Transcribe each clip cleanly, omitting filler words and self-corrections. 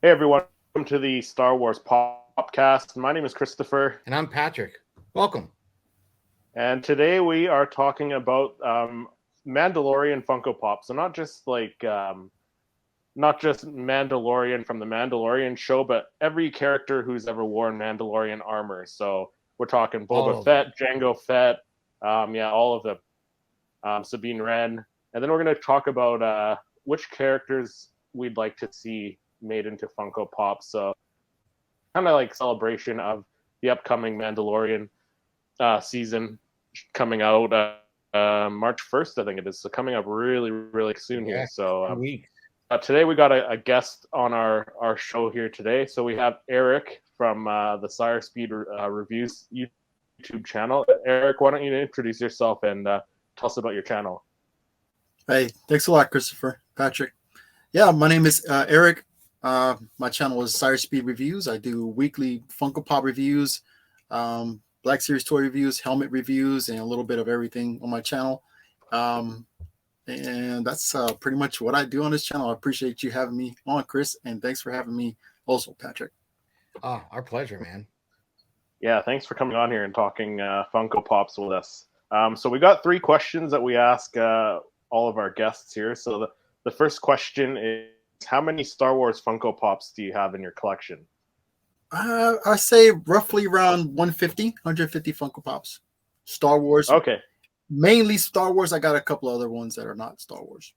Hey everyone, welcome to the Star Wars Popcast. My name is Christopher, And I'm Patrick. Welcome. and today we are talking about Mandalorian Funko Pop. So not just Mandalorian from the Mandalorian show, but every character who's ever worn Mandalorian armor. So we're talking All Boba of them. Fett, Jango Fett, all of them, Sabine Wren, and then we're going to talk about which characters we'd like to see made into Funko Pop. So kind of like celebration of the upcoming Mandalorian season coming out March 1st, I think it is. So coming up really, really soon here. Yeah, So 2 weeks. today we got a guest on our show here today. So we have Eric from the Cirespeed Reviews YouTube channel. Eric, why don't you introduce yourself and tell us about your channel? Hey, thanks a lot, Christopher. Patrick. Yeah, my name is Eric. My channel is Cirespeed Reviews. I do weekly Funko Pop reviews, Black Series toy reviews, helmet reviews, and a little bit of everything on my channel. And that's pretty much what I do on this channel. I appreciate you having me on, Chris, and thanks for having me also, Patrick. Oh, our pleasure, man. Yeah, thanks for coming on here and talking Funko Pops with us. So we got 3 questions that we ask all of our guests here. So the first question is, how many Star Wars Funko Pops do you have in your collection? I say roughly around 150 Funko Pops. Star Wars. Okay. Mainly Star Wars. I got a couple other ones that are not Star Wars.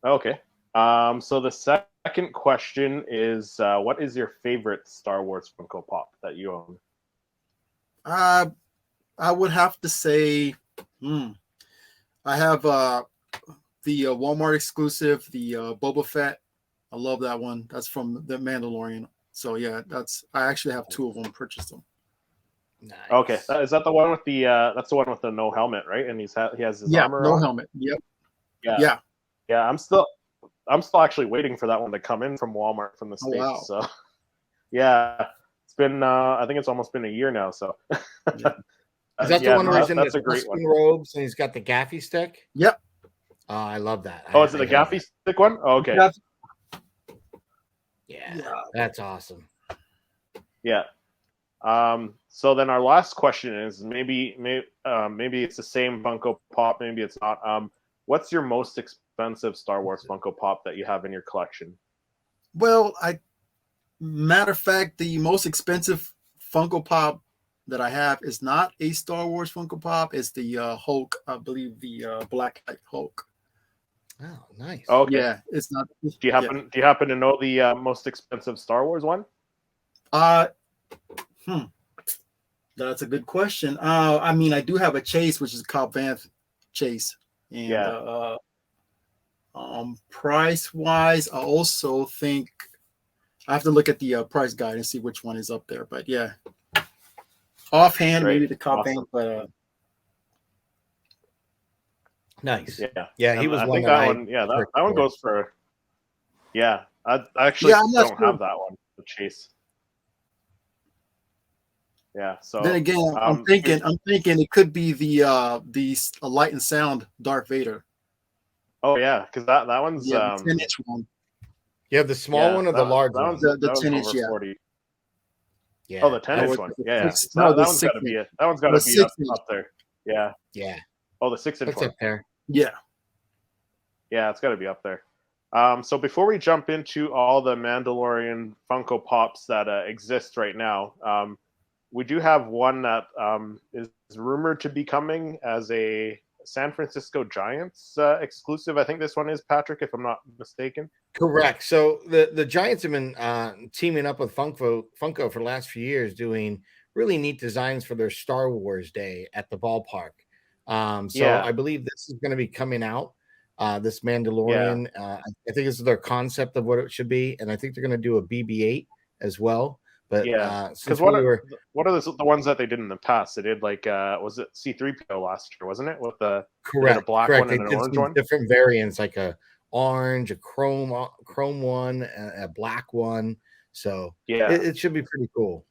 Okay. So the second question is, what is your favorite Star Wars Funko Pop that you own? I would have to say, I have the Walmart exclusive, the Boba Fett. I love that one. That's from the Mandalorian. So yeah, I actually have 2 of them. Purchased them. Nice. Okay, is that the one with the? That's the one with the no helmet, right? And he has his armor no on. helmet. Yep. Yeah. I'm still actually waiting for that one to come in from Walmart from the States. Wow. So yeah, it's been I think it's almost been a year now. So yeah. Is that the one where he's in the Tusken robes and he's got the gaffy stick? Yep. Oh, I love that. Is it the gaffy stick one? Oh, okay. Yeah, that's awesome. Yeah. So then our last question is maybe it's the same Funko Pop, maybe it's not. What's your most expensive Star Wars Funko Pop that you have in your collection? Well, matter of fact, the most expensive Funko Pop that I have is not a Star Wars Funko Pop. It's the Hulk, I believe the Black Hulk. Oh, nice. Okay. Yeah, it's not. Do you happen to know the most expensive Star Wars one? That's a good question. I mean, I do have a Chase, which is a Cobb Vanth Chase, and price wise, I also think I have to look at the price guide and see which one is up there. But yeah, offhand, maybe the Cobb Vanth, but. Nice. Yeah. He was I one think that one. Yeah, that one goes for. Yeah, I actually don't have that one. The Chase. Yeah. So then again, I'm thinking it could be the Light and Sound Darth Vader. Oh yeah, because that one's the 10-inch one. Yeah, the small one or the large one? The 10-inch, yeah. 40. Yeah. Oh, the 10-inch one. Yeah. That one's got to be it. That one's got to be up there. Yeah. Yeah. Oh, the 6-inch one. Up there. Yeah. Yeah, it's got to be up there. So before we jump into all the Mandalorian Funko Pops that exist right now, we do have one that is rumored to be coming as a San Francisco Giants exclusive. I think this one is, Patrick, if I'm not mistaken. Correct. So the Giants have been teaming up with Funko for the last few years, doing really neat designs for their Star Wars Day at the ballpark. I believe this is going to be coming out. This Mandalorian, I think this is their concept of what it should be, and I think they're going to do a BB-8 as well. But because what are the ones that they did in the past? They did was it C-3PO last year, wasn't it? With a black one and an orange one. Different variants, like a orange, a chrome one, a black one. So it should be pretty cool.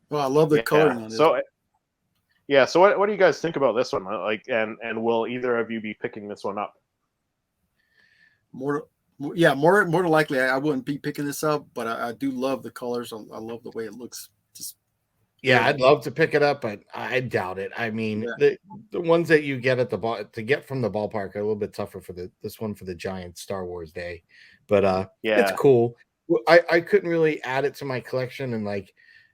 Well, I love the coloring on this. So what do you guys think about this one? And will either of you be picking this one up? More Yeah, more than likely, I wouldn't be picking this up, but I do love the colors. I love the way it looks. Just Yeah, I'd love to pick it up, but I doubt it. I mean, the ones that you get at the ball to get from the ballpark are a little bit tougher for this one for the giant Star Wars Day, but it's cool. I couldn't really add it to my collection and like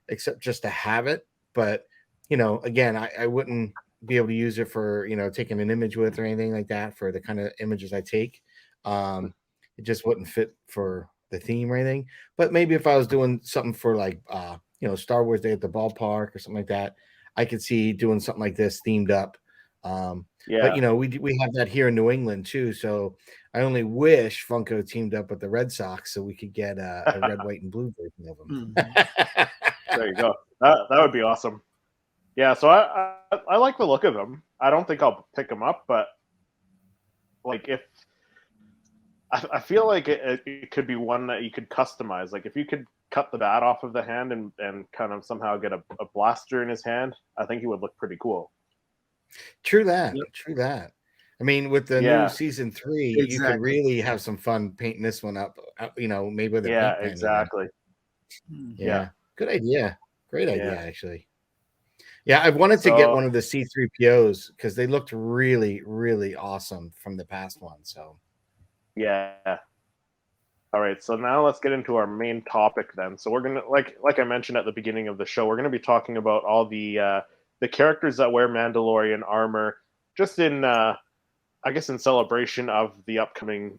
except just to have it, but again, I wouldn't be able to use it for taking an image with or anything like that for the kind of images I take. It just wouldn't fit for the theme or anything. But maybe if I was doing something for like Star Wars Day at the ballpark or something like that, I could see doing something like this themed up. But we have that here in New England too. So I only wish Funko teamed up with the Red Sox so we could get a red, white, and blue version of them. There you go. That would be awesome. Yeah, so I like the look of them. I don't think I'll pick them up, but like if I feel like it could be one that you could customize. Like if you could cut the bat off of the hand and kind of somehow get a blaster in his hand, I think he would look pretty cool. True that. True that. I mean, with the new season 3, you could really have some fun painting this one up. Maybe with a paint pen. Exactly. Yeah. Good idea. Great idea, actually. Yeah, I wanted to get one of the C-3POs because they looked really, really awesome from the past one. So. Yeah. All right. So now let's get into our main topic then. So we're gonna like I mentioned at the beginning of the show, we're gonna be talking about all the characters that wear Mandalorian armor, just in I guess in celebration of the upcoming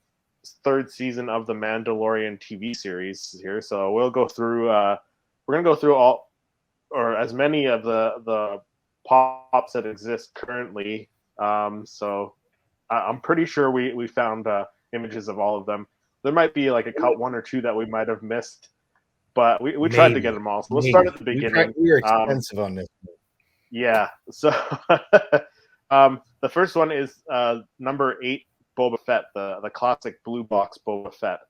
3rd season of the Mandalorian TV series here. So we'll go through. We're gonna go through all or as many of the pops that exist currently. So I'm pretty sure we found images of all of them. There might be like one or two that we might have missed, but we tried to get them all. So let's start at the beginning. We were expensive on this. Yeah. So the first one is number 8, Boba Fett, the classic blue box Boba Fett.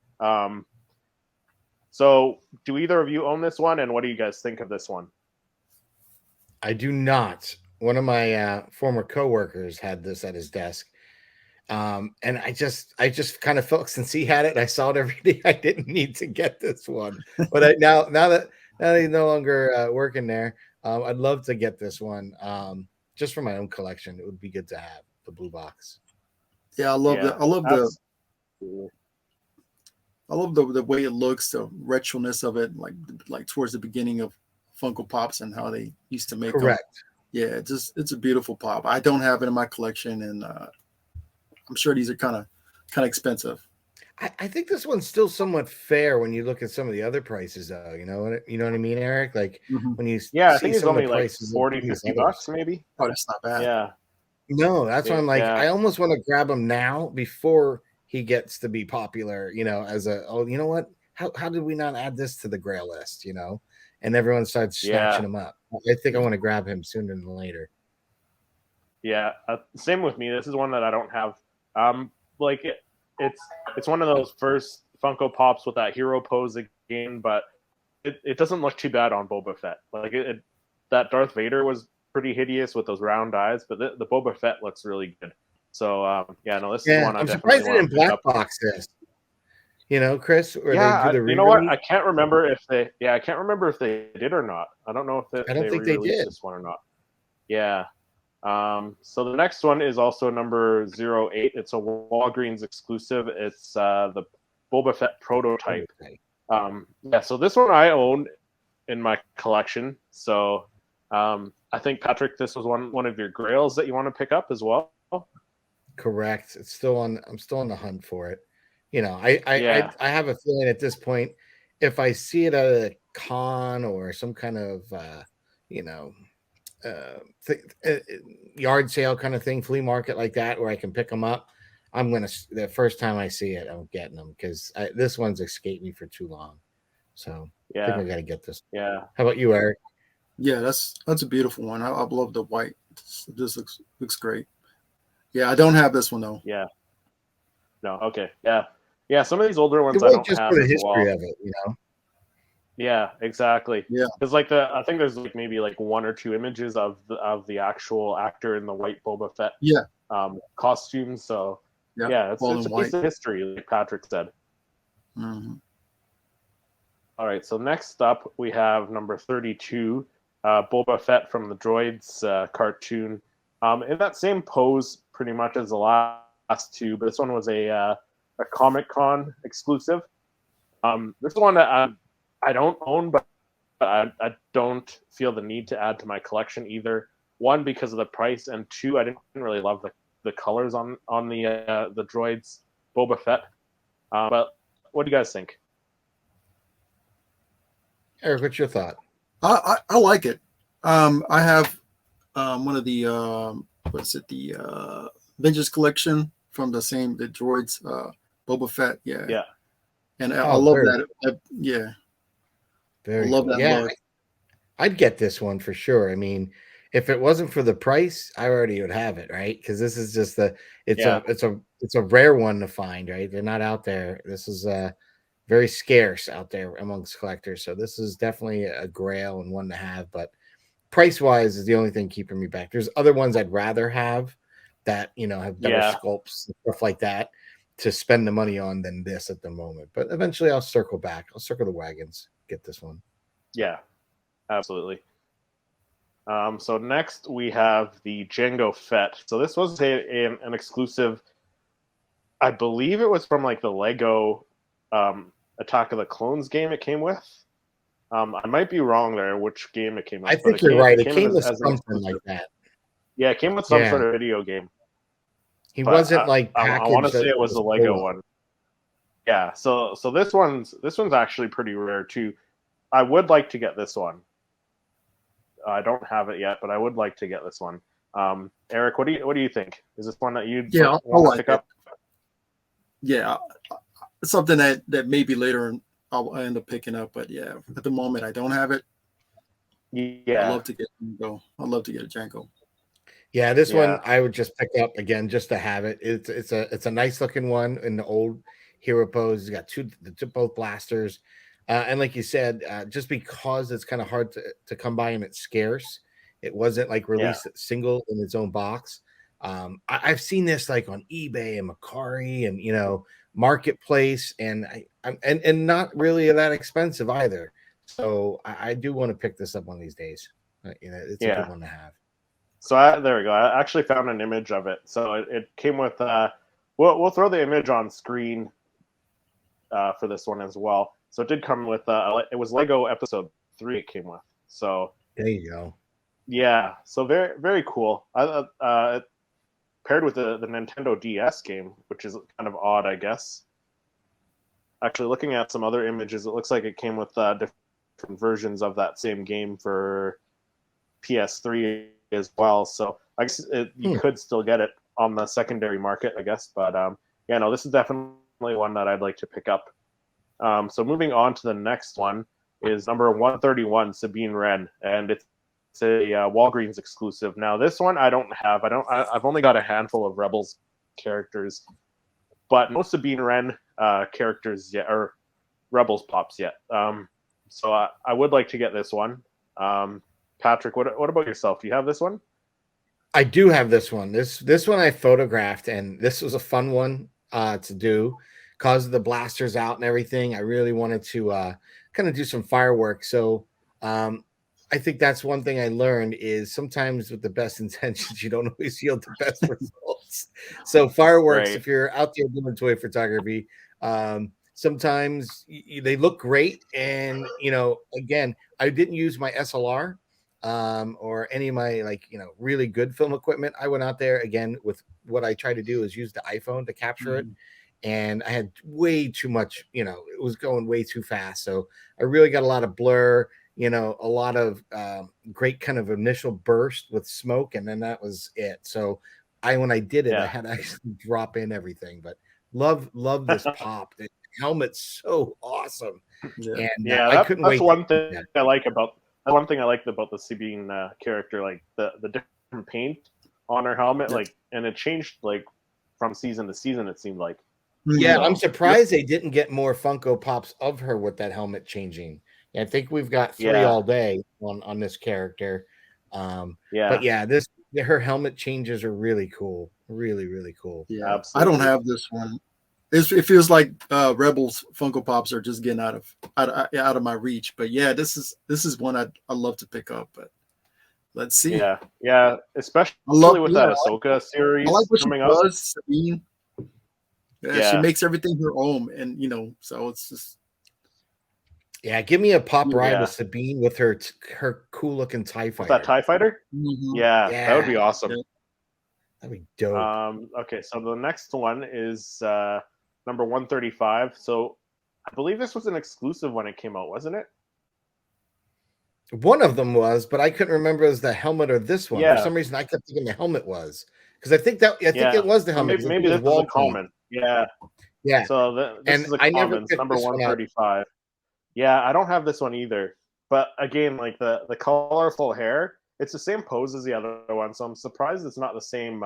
So do either of you own this one, and what do you guys think of this one? I do not. One of my former coworkers had this at his desk. And I just kind of felt since he had it, I saw it every day. I didn't need to get this one, but now that he's no longer working there, I'd love to get this one. Just for my own collection, it would be good to have the blue box. Yeah, I love the way it looks, the retroness of it, like towards the beginning of Funko Pops and how they used to make them. Correct. Yeah, it's a beautiful pop. I don't have it in my collection, and I'm sure these are kind of expensive. I think this one's still somewhat fair when you look at some of the other prices, though. You know what I mean, Eric? Like when you I think it's only like $40-$50 maybe. Oh, that's not bad. Yeah. No, that's why I'm like, I almost want to grab him now before he gets to be popular. As you know what? How did we not add this to the Grail list? And everyone starts snatching him up. I think I want to grab him sooner than later. Yeah, same with me. This is one that I don't have. It's one of those first Funko Pops with that hero pose again, but it doesn't look too bad on Boba Fett. Like that Darth Vader was pretty hideous with those round eyes, but the Boba Fett looks really good. So this is one I'm surprised it didn't black box this. Chris? Or they do the you know what? I can't remember if they. Yeah, I can't remember if they did or not. I don't know if I don't think they did this one or not. Yeah. So the next one is also number 08. It's a Walgreens exclusive. It's the Boba Fett prototype. So this one I own in my collection. So I think, Patrick, this was one of your grails that you want to pick up as well. Correct. I'm still on the hunt for it. I have a feeling at this point, if I see it at a con or some kind of yard sale kind of thing, flea market like that, where I can pick them up, the first time I see it, I'm getting them because this one's escaped me for too long. So I think I got to get this. Yeah. How about you, Eric? Yeah, that's a beautiful one. I love the white. This looks great. Yeah, I don't have this one though. Yeah. No. Okay. Yeah. Yeah. Some of these older ones I don't just have for the history of it, Yeah, exactly. Yeah, because I think there's maybe one or two images of the actual actor in the white Boba Fett costume. So it's a piece of history, like Patrick said. Mm-hmm. All right, so next up we have number 32, Boba Fett from the Droids cartoon. In that same pose, pretty much as the last two, but this one was a Comic-Con exclusive. This one that I don't own, but I don't feel the need to add to my collection either. One, because of the price, and two, I didn't really love the colors on the Droids Boba Fett. But what do you guys think? Eric, what's your thought? I like it. I have one of the the Vintage collection from the Droids Boba Fett. Yeah. And I love that. Yeah. Very I love cool. that look. I'd get this one for sure. I mean, if it wasn't for the price, I already would have it, right? Because this is just it's a rare one to find, right? They're not out there. This is very scarce out there amongst collectors. So this is definitely a grail and one to have. But price wise is the only thing keeping me back. There's other ones I'd rather have that have better sculpts and stuff like that to spend the money on than this at the moment. But eventually I'll circle back. I'll circle the wagons, get this one. Yeah, absolutely. So next we have the Jango Fett. So this was an exclusive. I believe it was from like the Lego Attack of the Clones game it came with. I might be wrong there which game it came with. I think you're right. It came with something like that. Yeah, it came with some sort of video game. He wasn't like I want to say it was the Lego one. Yeah, so this one's actually pretty rare too. I would like to get this one. I don't have it yet, but I would like to get this one. Eric, what do you think? Is this one that you'd want to pick up? Yeah, it's something that maybe later I'll end up picking up, but yeah, at the moment I don't have it. Yeah, I'd love to get Jango. I'd love to get a Jango. Yeah, this one I would just pick up again just to have it. It's a nice looking one in the old hero pose. It's got both blasters, and like you said, just because it's kind of hard to come by and it's scarce. It wasn't like released single in its own box. I've seen this like on eBay and Macari and Marketplace, and and not really that expensive either. So I do want to pick this up one of these days. It's a good one to have. So there we go. I actually found an image of it. So it came with. We'll throw the image on screen for this one as well. So it did come with. It was Lego Episode 3. It came with. So there you go. Yeah. So very very cool. Paired with the Nintendo DS game, which is kind of odd, I guess. Actually, looking at some other images, it looks like it came with different versions of that same game for PS3 as well. So I guess you could still get it on the secondary market, I guess. But this is definitely one that I'd like to pick up. So moving on to the next one is number 131, Sabine Wren, and it's a Walgreens exclusive. Now this one I don't have. I've only got a handful of Rebels characters, but no Sabine Wren characters yet, or Rebels pops yet. So I would like to get this one. Patrick, what about yourself? Do you have this one? I do have this one. This one I photographed, and this was a fun one to do because of the blasters out and everything. I really wanted to kind of do some fireworks. So I think that's one thing I learned is sometimes with the best intentions, you don't always yield the best results. So fireworks, if you're out there doing toy photography, sometimes they look great. And, again, I didn't use my SLR or any of my really good film equipment. I went out there again with what I try to do is use the iPhone to capture it. And I had way too much, it was going way too fast. So I really got a lot of blur, a lot of great kind of initial burst with smoke. And then that was it. So when I did it, I had to actually drop in everything, but love this pop. The helmet's so awesome. And I couldn't wait. One thing I like about the Sabine character, like the different paint on her helmet, and it changed from season to season, it seemed like. Yeah, I'm surprised they didn't get more Funko Pops of her with that helmet changing. I think we've got 3 all day on this character. But her helmet changes are really cool. Really, really cool. Yeah, absolutely. I don't have this one. it feels like Rebels Funko Pops are just getting out of my reach. But yeah, this is one I love to pick up. But let's see. Yeah, especially with that Ahsoka series I like what she coming up. does. Sabine. Yeah, she makes everything her own, and so it's just. Yeah, give me a pop ride with Sabine with her cool looking TIE fighter. With that TIE fighter? Mm-hmm. Yeah, that would be awesome. Yeah. That'd be dope. Okay, so the next one is number 135. So I believe this was an exclusive when it came out, wasn't it? One of them was, but I couldn't remember as the helmet or this one. For some reason, I kept thinking the helmet was because I think it was the helmet. Maybe this was a common. Yeah. So this is a common, number 135. Yeah, I don't have this one either. But again, like the colorful hair, it's the same pose as the other one, so I'm surprised it's not the same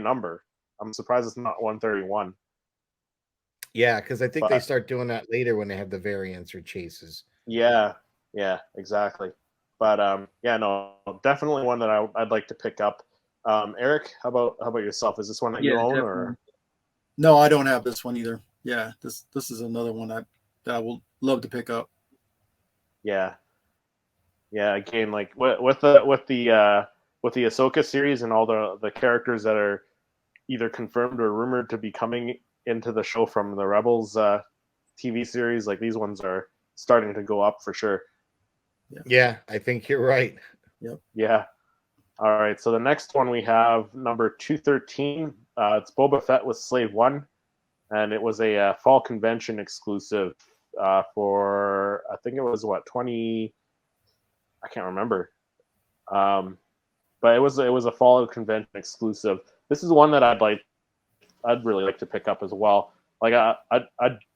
number. I'm surprised it's not 131. Yeah, because I think they start doing that later when they have the variants or chases. Yeah, exactly. But no, definitely one that I'd like to pick up. Eric, how about yourself? Is this one that you own or? No, I don't have this one either. Yeah, this is another one that I will love to pick up. Yeah. Again, like with the Ahsoka series and all the characters that are either confirmed or rumored to be coming into the show from the Rebels TV series, like these ones are starting to go up for sure. Yeah, I think you're right. Yep. Yeah. All right. So the next one we have number 213. It's Boba Fett with Slave One, and it was a fall convention exclusive for I think it was 20. I can't remember. But it was a fall convention exclusive. This is one that I'd really like to pick up as well. Like I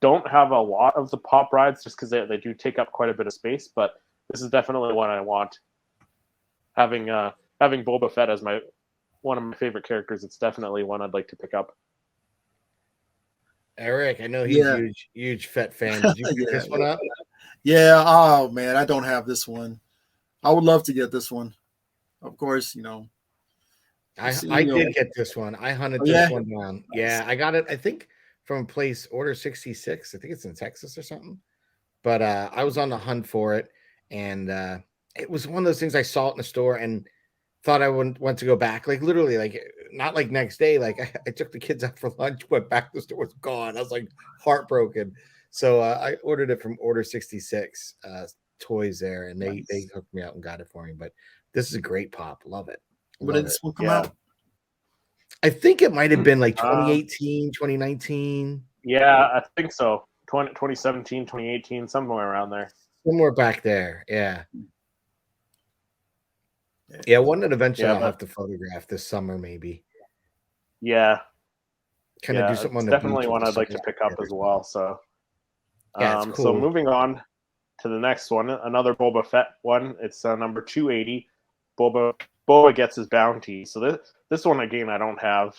don't have a lot of the pop rides just because they do take up quite a bit of space, but this is definitely one I want. Having Boba Fett as one of my favorite characters, it's definitely one I'd like to pick up. Eric, I know he's a huge Fett fan. Did you pick this one up? Yeah. Oh man, I don't have this one. I would love to get this one. Of course, I did get this one. I hunted this one down. Nice. Yeah, I got it. I think from a place Order 66. I think it's in Texas or something. But I was on the hunt for it, and it was one of those things I saw it in the store and thought I wouldn't want to go back. Like literally, like not like next day. Like I took the kids out for lunch, went back, the store was gone. I was like heartbroken. So I ordered it from Order 66 toys there, and they hooked me out and got it for me. But this is a great pop. Love it. When did this one come out? I think it might have been like 2018, 2019. Yeah, I think so. 2017, 2018, somewhere around there. Somewhere back there, yeah. Yeah, one that eventually I'll have to photograph this summer, maybe. Yeah. Kind of do something on the definitely one I'd like to pick up as well. So, yeah, it's cool. So moving on to the next one, another Boba Fett one. It's number 280. Boba gets his bounty. So this one again, I don't have.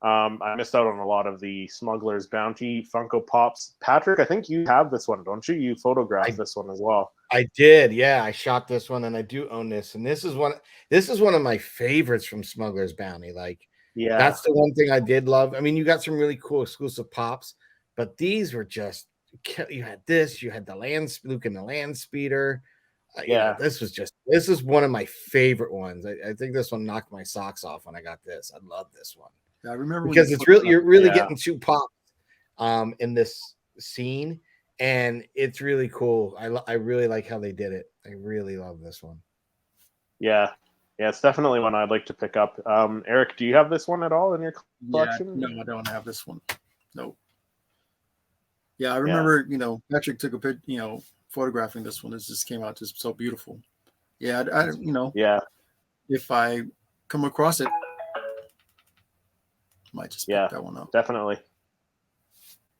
I missed out on a lot of the Smuggler's Bounty Funko Pops. Patrick, I think you have this one, don't you? You photographed this one as well. I did, yeah. I shot this one, and I do own this. And this is one of my favorites from Smuggler's Bounty. Like, yeah, that's the one thing I did love. I mean, you got some really cool exclusive pops, but these were just. You had this. You had the Luke and the land speeder. This is one of my favorite ones. I think this one knocked my socks off when I got this. I love this one. I remember because you're really getting two pops in this scene, and it's really cool. I really like how they did it. I really love this one. Yeah, it's definitely one I'd like to pick up. Eric, do you have this one at all in your collection? No, I don't have this one. Nope. Yeah, I remember. Patrick took a picture. Photographing this one. It just came out just so beautiful. Yeah, if I come across it. Might just pick that one up. Definitely.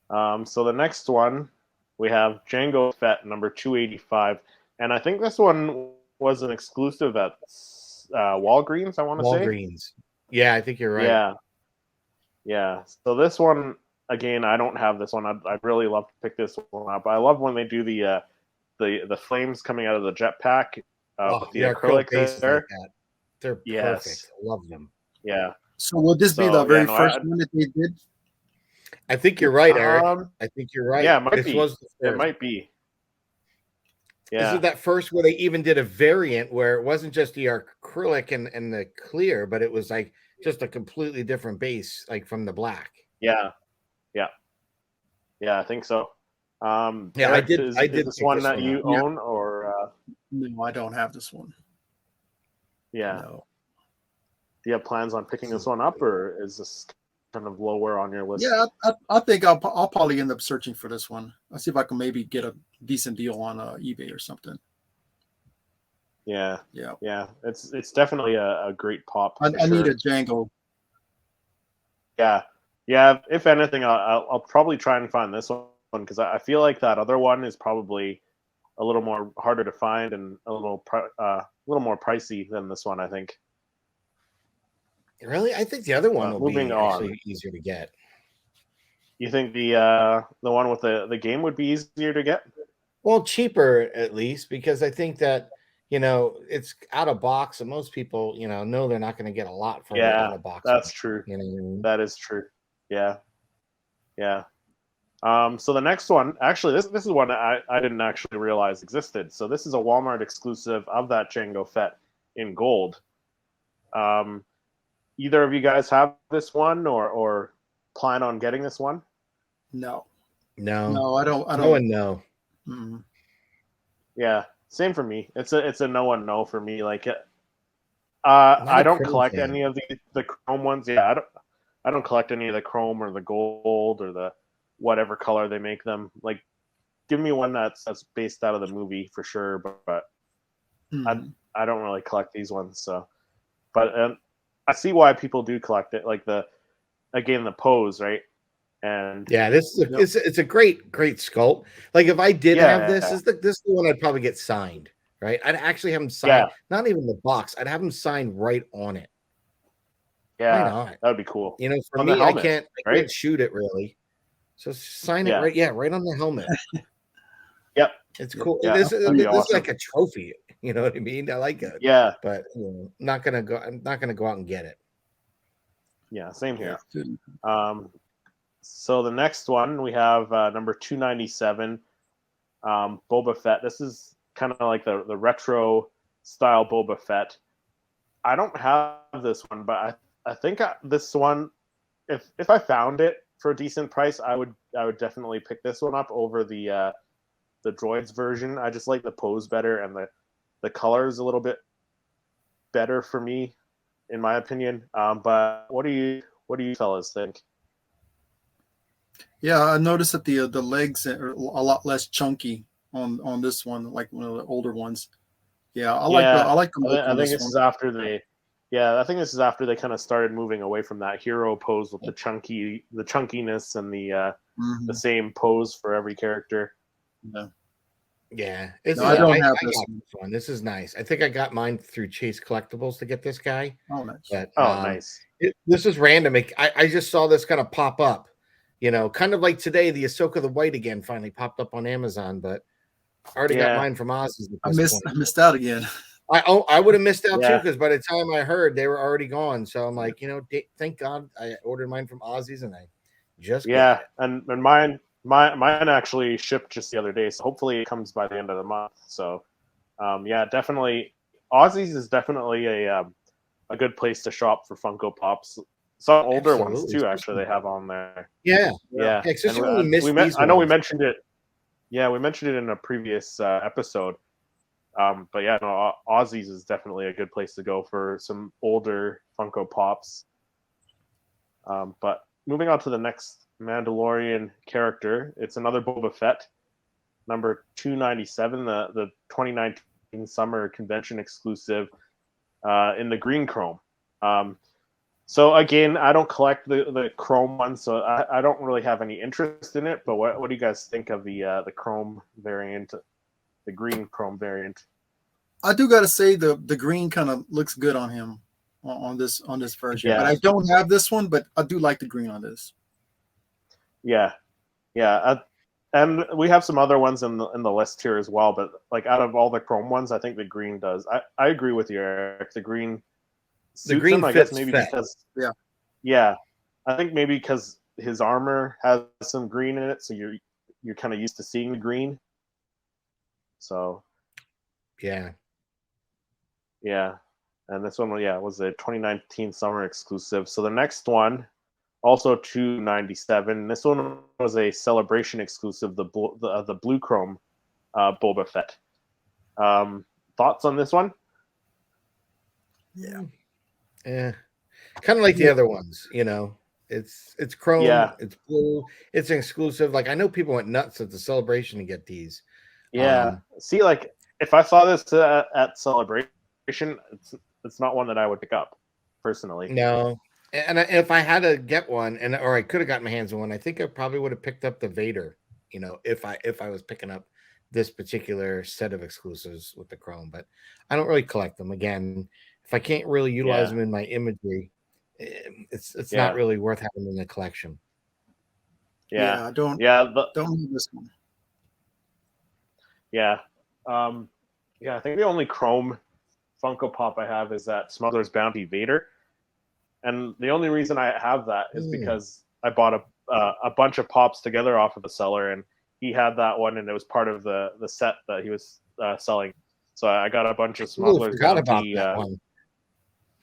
So the next one, we have Jango Fett, number 285. And I think this one was an exclusive at Walgreens, I want to say. Walgreens. Yeah, I think you're right. Yeah. So this one, again, I don't have this one. I'd really love to pick this one up. I love when they do the flames coming out of the jetpack with the acrylic there. Like that. They're perfect. I love them. Yeah. So will this be the very first one that they did? I think you're right, Eric. I think you're right. Yeah, it might this be. was the first. It might be. This Yeah. is that first where they even did a variant where it wasn't just the acrylic and the clear, but it was like just a completely different base, like from the black. Yeah. Yeah. Yeah, I think so. Yeah, Eric, I did is pick this one that you up. own or No, I don't have this one. yeah. No. Do you have plans on picking this one up, or is this kind of lower on your list? Yeah, I think I'll probably end up searching for this one. I'll see if I can maybe get a decent deal on eBay or something. Yeah. Yeah. Yeah. It's definitely a great pop. I sure. need a Django. Yeah. Yeah. If anything, I'll probably try and find this one because I feel like that other one is probably a little more harder to find and a little more pricey than this one, I think. Really? I think the other one will moving be on. actually easier to get. You think the one with the game would be easier to get? Well, cheaper at least, because I think that, it's out of box and most people, know they're not going to get a lot for the out of box. That's true. You know what I mean? That is true. Yeah. Yeah. So the next one, actually, this is one I didn't actually realize existed. So this is a Walmart exclusive of that Jango Fett in gold. Either of you guys have this one or plan on getting this one? No, No, I don't. No one know. Mm-hmm. Yeah, same for me. It's a no one no for me. Like, I don't collect any of the chrome ones. Yeah, I don't collect any of the chrome or the gold or the whatever color they make them. Like, give me one that's based out of the movie for sure. But I don't really collect these ones. So, but I see why people do collect it. Like the pose, right? And yeah, this is it's a great sculpt. Like if I did have this, this is the one I'd probably get signed, right? I'd actually have them signed, not even the box. I'd have them signed right on it. Yeah, why not? That would be cool. For on me, helmet, I can't shoot it really. So sign it right, right on the helmet. Yep, it's cool. Yeah, this awesome. is like a trophy. You know what I mean? I like it. Yeah, but I'm not gonna go out and get it. Yeah, same here. So the next one we have number 297, Boba Fett. This is kind of like the retro style Boba Fett. I don't have this one, but I think this one, if I found it for a decent price, I would definitely pick this one up over the droids version. I just like the pose better, and the color is a little bit better for me, in my opinion. But what do you fellas think? Yeah, I noticed that the legs are a lot less chunky on this one, like one of the older ones. Yeah, I like the look. I think this is after they. Yeah, I think this is after they kind of started moving away from that hero pose with the chunkiness and the same pose for every character. Yeah. I don't have this one. This is nice. I think I got mine through Chase Collectibles to get this guy. Oh, nice. But, nice. This is random. I just saw this kind of pop up. Kind of like today, the Ahsoka the White again finally popped up on Amazon, but I already got mine from Ozzy's. I missed out again. I would have missed out too, because by the time I heard, they were already gone. So I'm like, thank God I ordered mine from Ozzy's, and I just got it. And mine actually shipped just the other day, so hopefully it comes by the end of the month. So definitely Ozzy's is definitely a good place to shop for Funko Pops. Some older ones too, actually, they have on there. Yeah. I know we mentioned it. Yeah, we mentioned it in a previous episode. But yeah, no, Ozzy's is definitely a good place to go for some older Funko Pops. But moving on to the next Mandalorian character, it's another Boba Fett, number 297, the 2019 summer convention exclusive in the green chrome. So again, I don't collect the chrome one, so I don't really have any interest in it. But what do you guys think of the chrome variant, the green chrome variant? I do got to say the green kind of looks good on him on this version. Yeah. But I don't have this one, but I do like the green on this. Yeah. And we have some other ones in the list here as well. But like out of all the chrome ones, I think the green does. I agree with you, Eric. The green. The green him, I fits guess maybe Fett. because yeah, I think maybe because his armor has some green in it, so you're kind of used to seeing the green. So yeah. And this one, was a 2019 summer exclusive. So the next one, also $297. This one was a celebration exclusive, the blue chrome Boba Fett. Thoughts on this one? Yeah. Kind of like the other ones, It's chrome, it's blue, it's an exclusive. Like I know people went nuts at the celebration to get these. Yeah. See, like if I saw this at celebration, it's not one that I would pick up personally. No. And if I had to get one, or I could have gotten my hands on one, I think I probably would have picked up the Vader. If I was picking up this particular set of exclusives with the chrome, but I don't really collect them. Again, if I can't really utilize them in my imagery, it's not really worth having in the collection. Yeah, don't need this one. Yeah, I think the only chrome Funko Pop I have is that Smuggler's Bounty Vader, and the only reason I have that is because I bought a bunch of pops together off of the seller, and he had that one, and it was part of the set that he was selling. So I got a bunch of Smuggler's Bounty. About that one.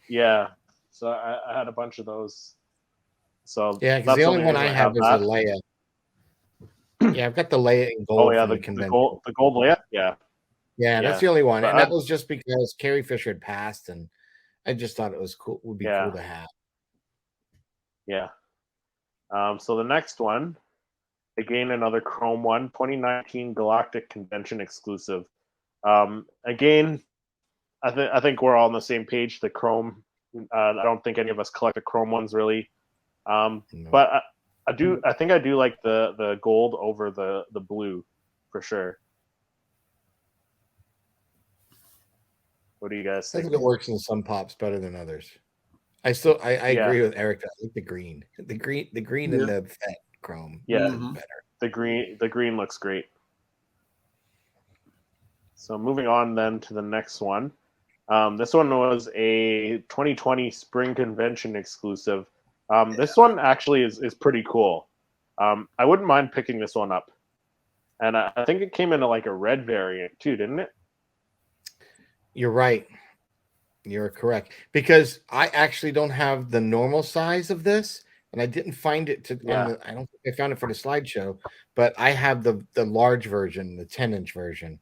Yeah, so I had a bunch of those. So yeah, because the only one I have is a Leia. Yeah, I've got the Leia in gold. Oh yeah, the gold Leia. Yeah, that's the only one, and that was just because Carrie Fisher had passed, and I just thought it was cool. Would be cool to have. Yeah. So the next one, again another chrome one, 2019 Galactic Convention exclusive. Again, I think we're all on the same page. The chrome. I don't think any of us collect the chrome ones really. No. But I do. I think I do like the gold over the blue, for sure. What do you guys think? I think it works in some pops better than others. I agree with Eric. I like the green. The green and the Fett chrome. Yeah, better. The green looks great. So moving on then to the next one. This one was a 2020 Spring Convention exclusive. This one actually is pretty cool. I wouldn't mind picking this one up. And I think it came in like a red variant too, didn't it? You're right. You're correct. Because I actually don't have the normal size of this, and I didn't find it I don't think I found it for the slideshow, but I have the large version, the 10-inch version.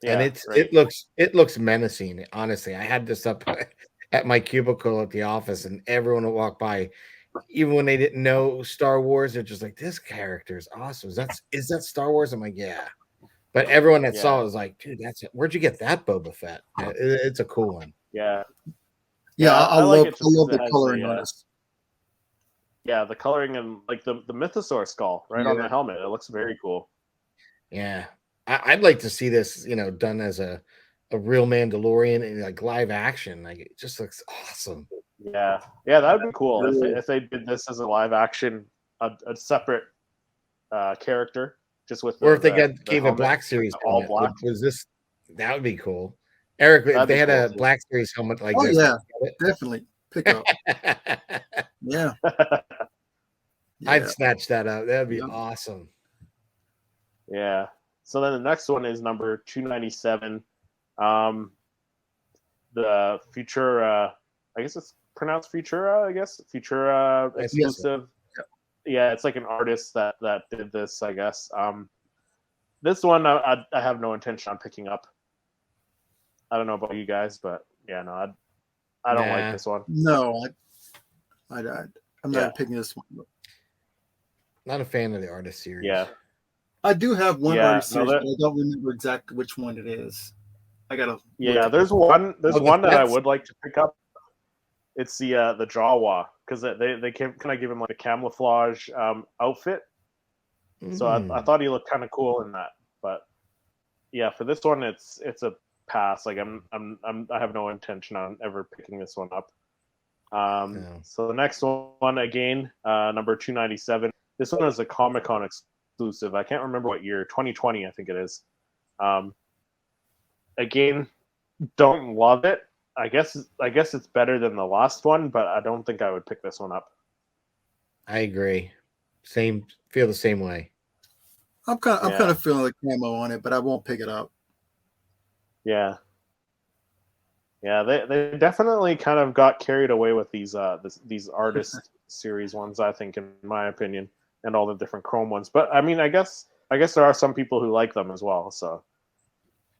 Yeah, and it looks menacing. Honestly, I had this up at my cubicle at the office, and everyone would walk by, even when they didn't know Star Wars, they're just like, "This character is awesome. Is that Star Wars?" I'm like, "Yeah." But everyone that saw it was like, "Dude, that's it. Where'd you get that Boba Fett?" It's a cool one. Yeah. I love the coloring on this. Yeah, the coloring and like the mythosaur skull on the helmet. It looks very cool. Yeah. I'd like to see this, done as a real Mandalorian in like live action. Like it just looks awesome. Yeah, that would be cool if they did this as a live action, a separate character, just with. Or if they gave a Black Series all helmet. black. Was this? That would be cool. Eric, if they had a Black Series helmet like this, definitely pick up. Yeah. I'd snatch that up. That'd be awesome. Yeah. So then the next one is number 297. The Futura, I guess it's pronounced Futura, Futura exclusive. Yeah, it's like an artist that did this, I guess. This one I have no intention on picking up. I don't know about you guys, but I don't like this one. No, I'm not picking this one up. Not a fan of the artist series. Yeah. I do have one artist series, but I don't remember exactly which one it is. I gotta. Yeah, there's one that I would like to pick up. It's the Jawa, because they kind of give him like a camouflage outfit. So I thought he looked kind of cool in that. But yeah, for this one, it's a pass. Like I have no intention on ever picking this one up. So the next one again, number 297. This one is a Comic-Con exclusive. I can't remember what year, 2020, I think it is. Again, don't love it, I guess it's better than the last one, but I don't think I would pick this one up. I agree. Feel the same way. I'm kind of feeling the camo on it, but I won't pick it up. Yeah. Yeah, they definitely kind of got carried away with these artist series ones, I think, in my opinion, and all the different Chrome ones. But I mean, I guess there are some people who like them as well. So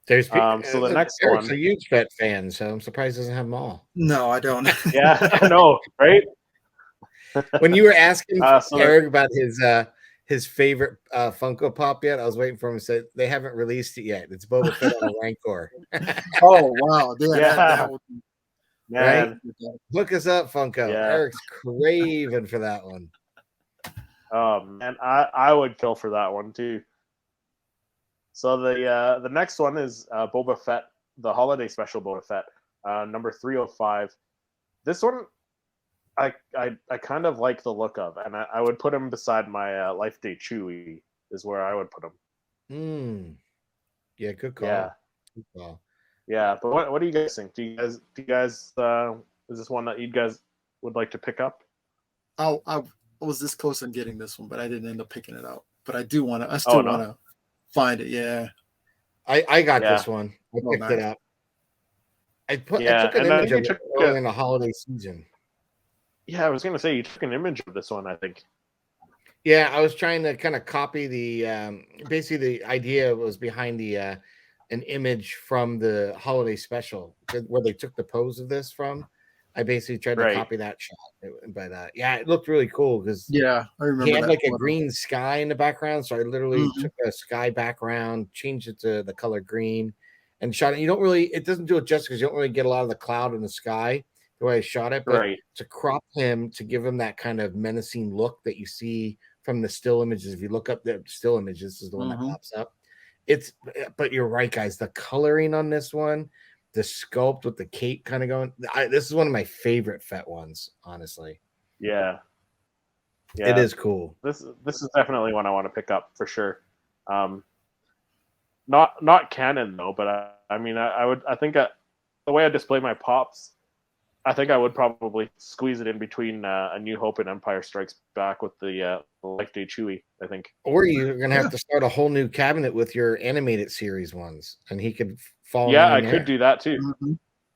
there's so the next Eric's one, a huge Fett fan, so I'm surprised he doesn't have them all. No, I don't. Yeah, I know, right? When you were asking so Eric about his favorite Funko Pop yet, I was waiting for him to say they haven't released it yet. It's Boba Fett on a Rancor. Oh wow! Yeah. That would be Man, right? Look us up, Funko. Yeah. Eric's craving for that one. Oh man, I would kill for that one too. So the next one is Boba Fett, the holiday special Boba Fett, number 305. This one, I kind of like the look of, and I would put him beside my Life Day Chewie. Is where I would put him. Yeah, good call. Yeah. Good call. Yeah, but what do you guys think? Do you guys is this one that you guys would like to pick up? I was this close on getting this one, but I didn't end up picking it out. But I do want to. I still want to find it. Yeah, I got this one. I picked it up. I took an image of it early in the holiday season. Yeah, I was gonna say you took an image of this one, I think. Yeah, I was trying to kind of copy the basically the idea was behind the an image from the holiday special where they took the pose of this from. I basically tried to copy that shot, but yeah, it looked really cool because I remember he had like a green sky in the background, so I literally took a sky background, changed it to the color green, and shot it. It doesn't do it justice because you don't really get a lot of the cloud in the sky the way I shot it, but to crop him to give him that kind of menacing look that you see from the still images. If you look up the still images, this is the one that pops up. But you're right, guys. The coloring on this one, the sculpt with the cape kind of going. This is one of my favorite Fett ones, honestly. Yeah, it is cool. This is definitely one I want to pick up for sure. Not canon though, but I mean, I think the way I display my pops, I think I would probably squeeze it in between A New Hope and Empire Strikes Back with the Life Day Chewie, I think. Or you're going to have to start a whole new cabinet with your animated series ones, and he could fall in I there. could do that too.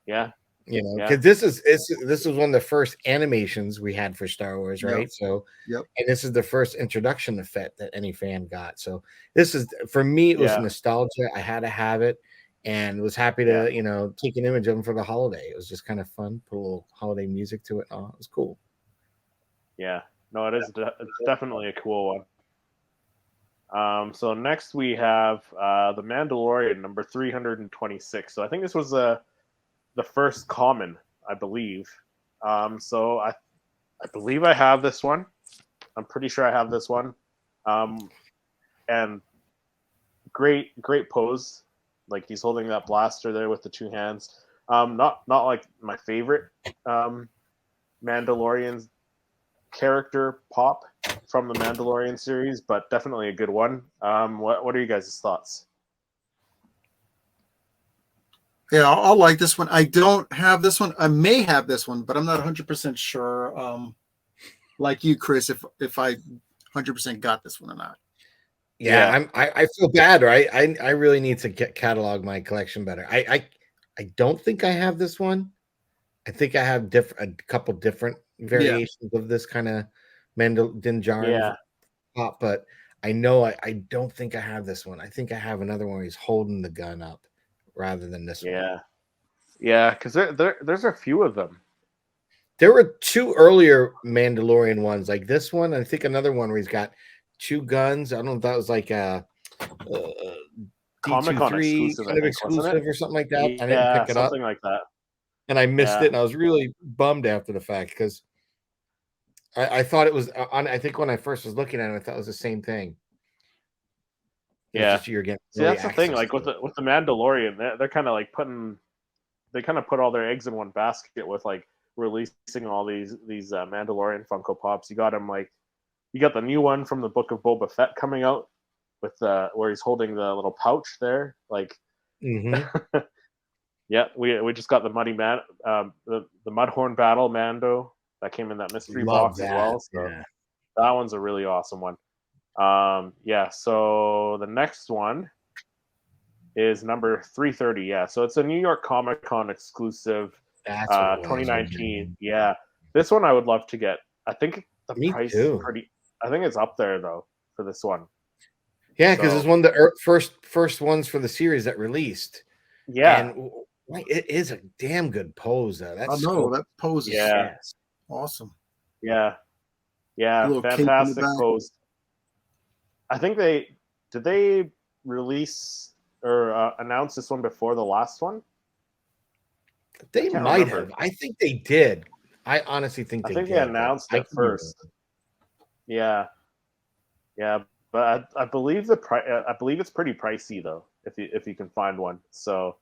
Yeah. You know, because this is one of the first animations we had for Star Wars, right? So, and this is the first introduction to Fett that any fan got. So this is, for me, it was nostalgia. I had to have it. And was happy to, take an image of him for the holiday. It was just kind of fun. Put a little holiday music to it. Oh, it was cool. Yeah. No, it is. It's definitely a cool one. So next we have the Mandalorian, number 326. So I think this was the first common, I believe. So I believe I have this one. I'm pretty sure I have this one. And great pose. Like he's holding that blaster there with the two hands. Not like my favorite Mandalorian character pop from the Mandalorian series, but definitely a good one. What are you guys' thoughts? Yeah, I'll like this one. I don't have this one. I may have this one, but I'm not 100% sure. Like you, Chris, if I 100% got this one or not. Yeah, I feel bad, right? I really need to catalog my collection better. I don't think I have this one. I think I have a couple different variations of this kind of Din Djarin pop, but I know I don't think I have this one. I think I have another one where he's holding the gun up rather than this one. Yeah, because there's a few of them. There were two earlier Mandalorian ones, like this one. I think another one where he's got two guns. I don't know if that was like a Comic-Con exclusive, kind of exclusive or something like that. I didn't pick it up, something like that, and I missed it. And I was really bummed after the fact because I thought it was on. I think when I first was looking at it, I thought it was the same thing. You're getting. See, that's the thing. Like with the Mandalorian, they're kind of like put all their eggs in one basket with like releasing all these Mandalorian Funko Pops. You got them like. You got the new one from the Book of Boba Fett coming out with where he's holding the little pouch there. Like, Yeah, we just got the Muddy Man, the Mudhorn Battle Mando that came in that mystery box as well. So that one's a really awesome one. Yeah. So the next one is number 330. Yeah. So it's a New York Comic Con exclusive. That's what it was, 2019. Yeah. This one I would love to get. I think the Me price too. is pretty. I think it's up there though for this one. Yeah, because it's one of the first ones for the series that released. Yeah. And it is a damn good pose, though. That's cool. That pose is awesome. Yeah. Yeah. Fantastic pose. I think did they release or announce this one before the last one? They might have. I think they did. I honestly think they did. I think they announced it first. Yeah. Yeah. But I believe I believe it's pretty pricey though, if you can find one. So,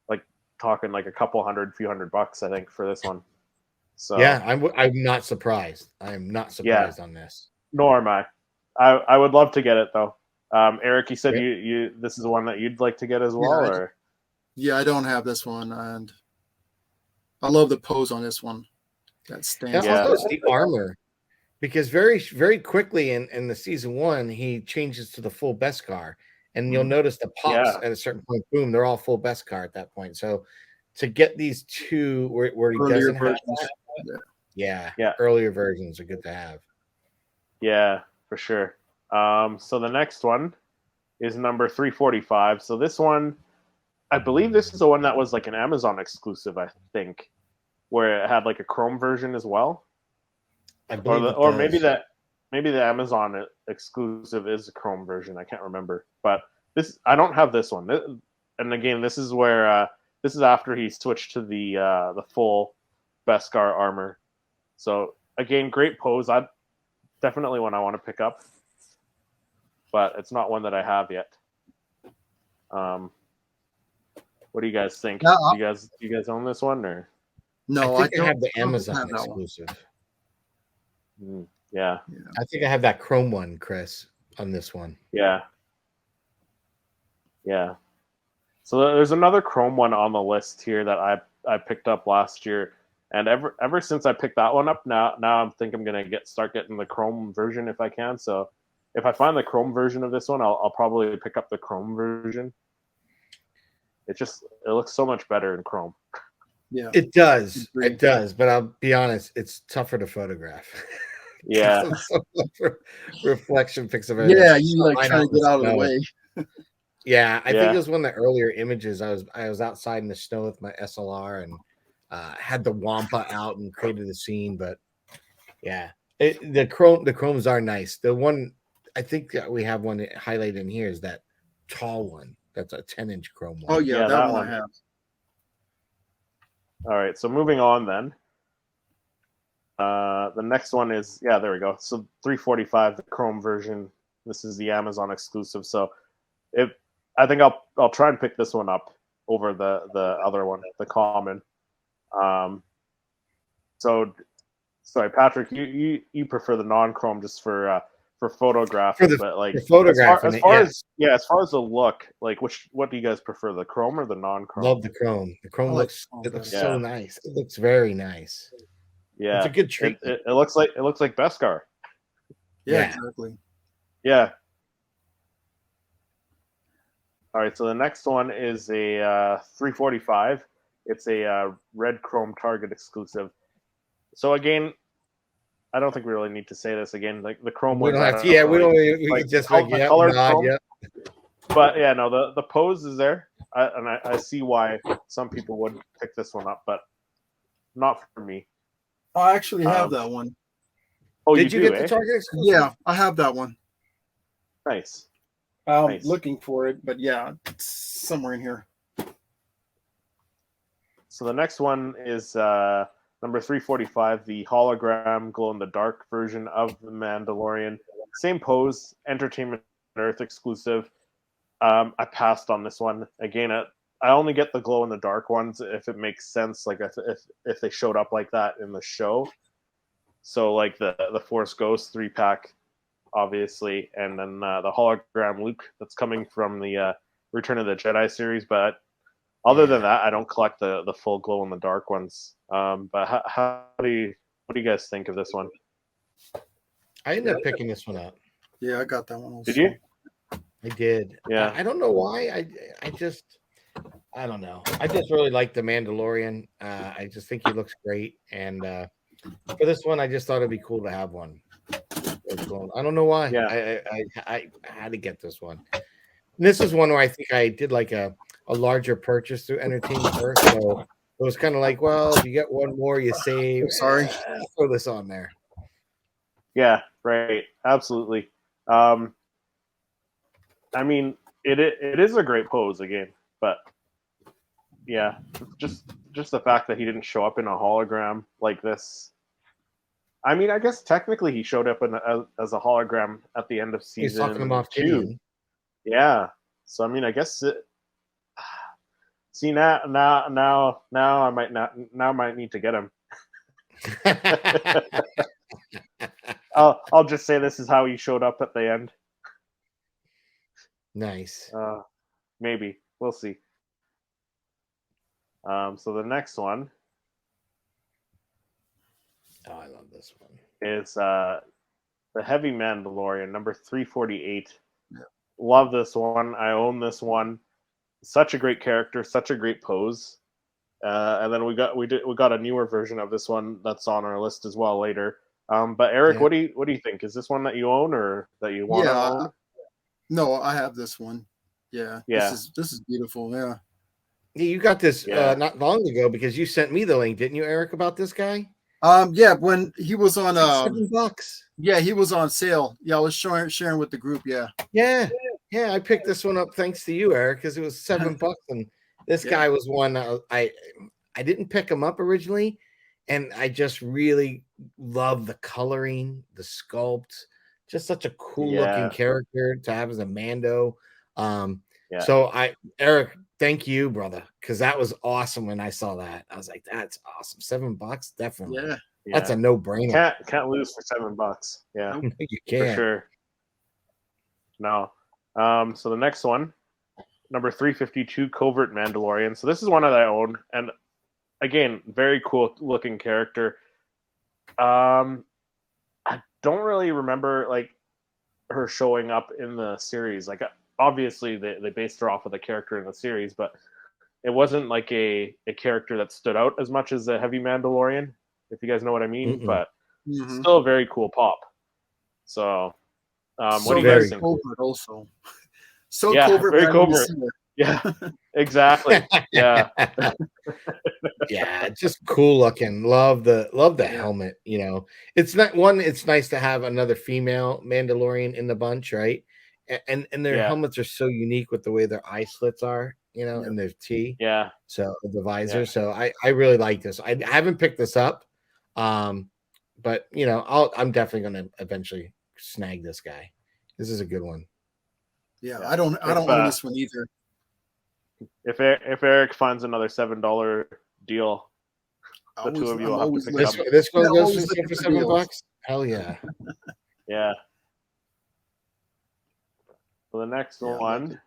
like talking like a few hundred bucks, I think, for this one. So yeah, I'm not surprised. I am not surprised on this. Nor am I. I would love to get it though. Eric, you said you this is one that you'd like to get as well, or? Yeah, I don't have this one, and I love the pose on this one. That stands. Yeah, also the armor. Because very, very quickly in the season 1, he changes to the full Beskar, and you'll notice the pops at a certain point. Boom, they're all full Beskar at that point. So to get these two where he doesn't have that, earlier versions are good to have. Yeah, for sure. So the next one is number 345. So this one, I believe this is the one that was like an Amazon exclusive, I think, where it had like a Chrome version as well. Or maybe the Amazon exclusive is a Chrome version. I can't remember, but I don't have this one. And again, this is where this is after he switched to the full Beskar armor. So again, great pose. I definitely one I want to pick up, but it's not one that I have yet. What do you guys think? Do you guys own this one or? No, I think I have the Amazon exclusive. Yeah. I think I have that Chrome one, Chris, on this one. Yeah. So there's another Chrome one on the list here that I picked up last year, and ever since I picked that one up, now I think I'm gonna start getting the Chrome version if I can. So if I find the Chrome version of this one, I'll probably pick up the Chrome version. It looks so much better in Chrome. Yeah, it does. It does, but I'll be honest, it's tougher to photograph. Yeah. Reflection pics of it. Yeah, you like trying to get out of the way. Yeah, I think it was one of the earlier images. I was outside in the snow with my SLR and had the Wampa out and created a scene. But yeah, the chromes are nice. The one I think that we have one highlighted in here is that tall one. That's a 10-inch chrome one. Oh yeah, that one I have. All right, so moving on then. The next one is there we go. So 345, the Chrome version. This is the Amazon exclusive. So I think I'll try and pick this one up over the other one, the common. So sorry, Patrick, you prefer the non-Chrome just for photographing, but like as far as the look, like what do you guys prefer, the Chrome or the non-Chrome? Love the Chrome. The Chrome looks so nice. It looks very nice. Yeah, it's a good treat. It looks like Beskar. Yeah, exactly. Yeah. All right, so the next one is a 345. It's a red Chrome Target exclusive. So again, I don't think we really need to say this again. Like the Chrome ones, we can just colored Chrome. Yeah. But yeah, no, the pose is there, I see why some people would pick this one up, but not for me. I actually have that one. Oh, did you get the Target exclusive? Yeah, I have that one. Nice. Looking for it, but yeah, it's somewhere in here. So the next one is number 345, the hologram glow-in-the-dark version of the Mandalorian. Same pose, Entertainment Earth exclusive. I passed on this one. Again, I only get the glow-in-the-dark ones if it makes sense, like if they showed up like that in the show. So like the Force Ghost 3-pack, obviously, and then the hologram Luke that's coming from the Return of the Jedi series. But Other than that, I don't collect the full glow in the dark ones. But what do you guys think of this one? I ended up picking this one up. Yeah, I got that one also. Did you? I did. Yeah. I don't know why. I don't know. I just really like the Mandalorian. I just think he looks great. And for this one, I just thought it'd be cool to have one. I don't know why. Yeah. I had to get this one. And this is one where I think I did like a larger purchase through Entertainment Earth. So it was kind of like, well, if you get one more, you save. Sorry. Throw this on there. Yeah, right. Absolutely. I mean, it is a great pose again, but yeah, just the fact that he didn't show up in a hologram like this. I mean, I guess technically he showed up as a hologram at the end of season 2. Yeah. So I mean, I guess see now I might need to get him. I'll just say this is how he showed up at the end. Nice. Maybe we'll see. So the next one. Oh, I love this one. Is the Heavy Mandalorian number 348. Yeah. Love this one. I own this one. Such a great character, such a great pose. And then we got a newer version of this one that's on our list as well later. But Eric, what do you think? Is this one that you own or that you want to own? No, I have this one. Yeah. This is beautiful. Yeah. Yeah, you got this not long ago because you sent me the link, didn't you, Eric, about this guy? Yeah, when he was on $7. Yeah, he was on sale. Yeah, I was sharing with the group. Yeah. I picked this one up thanks to you, Eric, because it was $7, and this guy was one I didn't pick him up originally, and I just really love the coloring, the sculpt, just such a cool looking character to have as a Mando. So Eric, thank you, brother, because that was awesome when I saw that. I was like, that's awesome. $7, definitely. Yeah. That's a no-brainer. Can't lose for $7. Yeah. You can't. For sure. No. So the next one, number 352, Covert Mandalorian. So this is one that I own, and again, very cool looking character. I don't really remember like her showing up in the series. Like obviously they based her off of the character in the series, but it wasn't like a character that stood out as much as a Heavy Mandalorian, if you guys know what I mean. Mm-mm. But still a very cool pop. So what do you guys think? Covert also. Covert, very covert. Yeah, exactly. Yeah. Yeah, just cool looking. Love the helmet. You know, it's nice to have another female Mandalorian in the bunch, right? And their helmets are so unique with the way their eye slits are, you know, and their T. Yeah. So the visor. Yeah. So I really like this. I haven't picked this up, but you know, I'm definitely going to eventually snag this guy. This is a good one. Yeah, I don't own this one either. If Eric finds another $7 deal, the two of you will have to pick up. This one goes for $7. Hell yeah. Yeah. So the next one,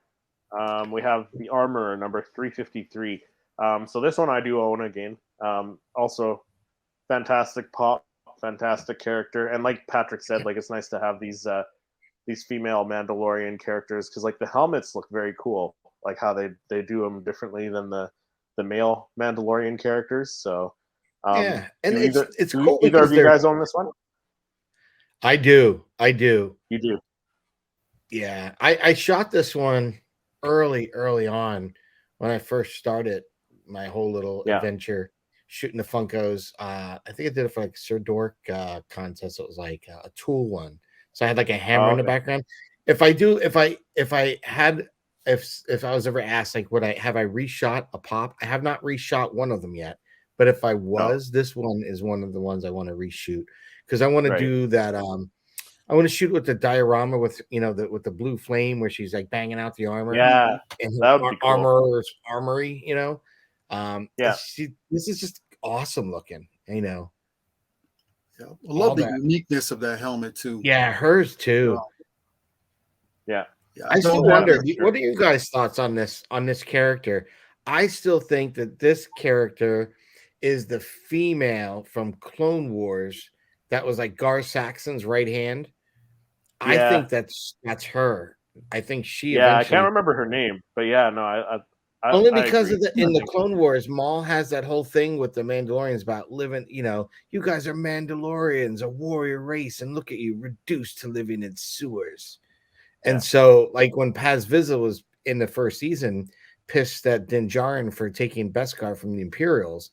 we have the Armorer number 353. So this one I do own again. Also, fantastic pop, fantastic character, and like Patrick said, like it's nice to have these female Mandalorian characters because like the helmets look very cool, like how they do them differently than the male Mandalorian characters. So and it's cool. Either of you guys own this one? I do. You do. Yeah, I shot this one early on when I first started my whole little adventure shooting the Funkos. I think I did it for like Sir Dork contest. It was like a tool one, so I had like a hammer in the background. If I was ever asked like would I reshot a pop, I have not reshot one of them yet. But if I was, this one is one of the ones I want to reshoot because I want to do that. I want to shoot with the diorama with with the blue flame where she's like banging out the armor. Yeah, and that would be cool. Armorer's armory. This is just awesome looking. Yeah, I love the uniqueness of that helmet too. Yeah, hers too. Yeah. I still wonder. What are you guys' thoughts on this character? I still think that this character is the female from Clone Wars that was like Gar Saxon's right hand. I Yeah. think that's her. I think she Yeah, I can't eventually, remember her name, but yeah, no, only I because agree. of in the Clone Wars, Maul has that whole thing with the Mandalorians about living, you guys are Mandalorians, a warrior race, and look at you, reduced to living in sewers. Yeah. And so, like when Paz Vizsla was in the first season, pissed at Din Djarin for taking Beskar from the Imperials.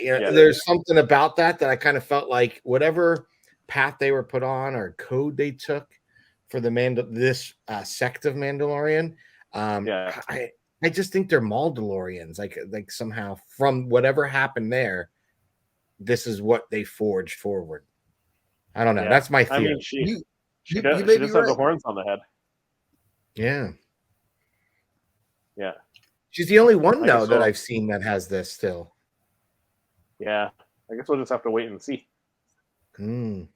There's something about that I kind of felt like whatever path they were put on or code they took for this sect of Mandalorian, I just think they're Maldalorians. Like somehow from whatever happened there, this is what they forged forward. I don't know. That's my theory. I mean, she does have the horns on the head. Yeah. Yeah. She's the only one though that I've seen that has this still. Yeah. I guess we'll just have to wait and see. So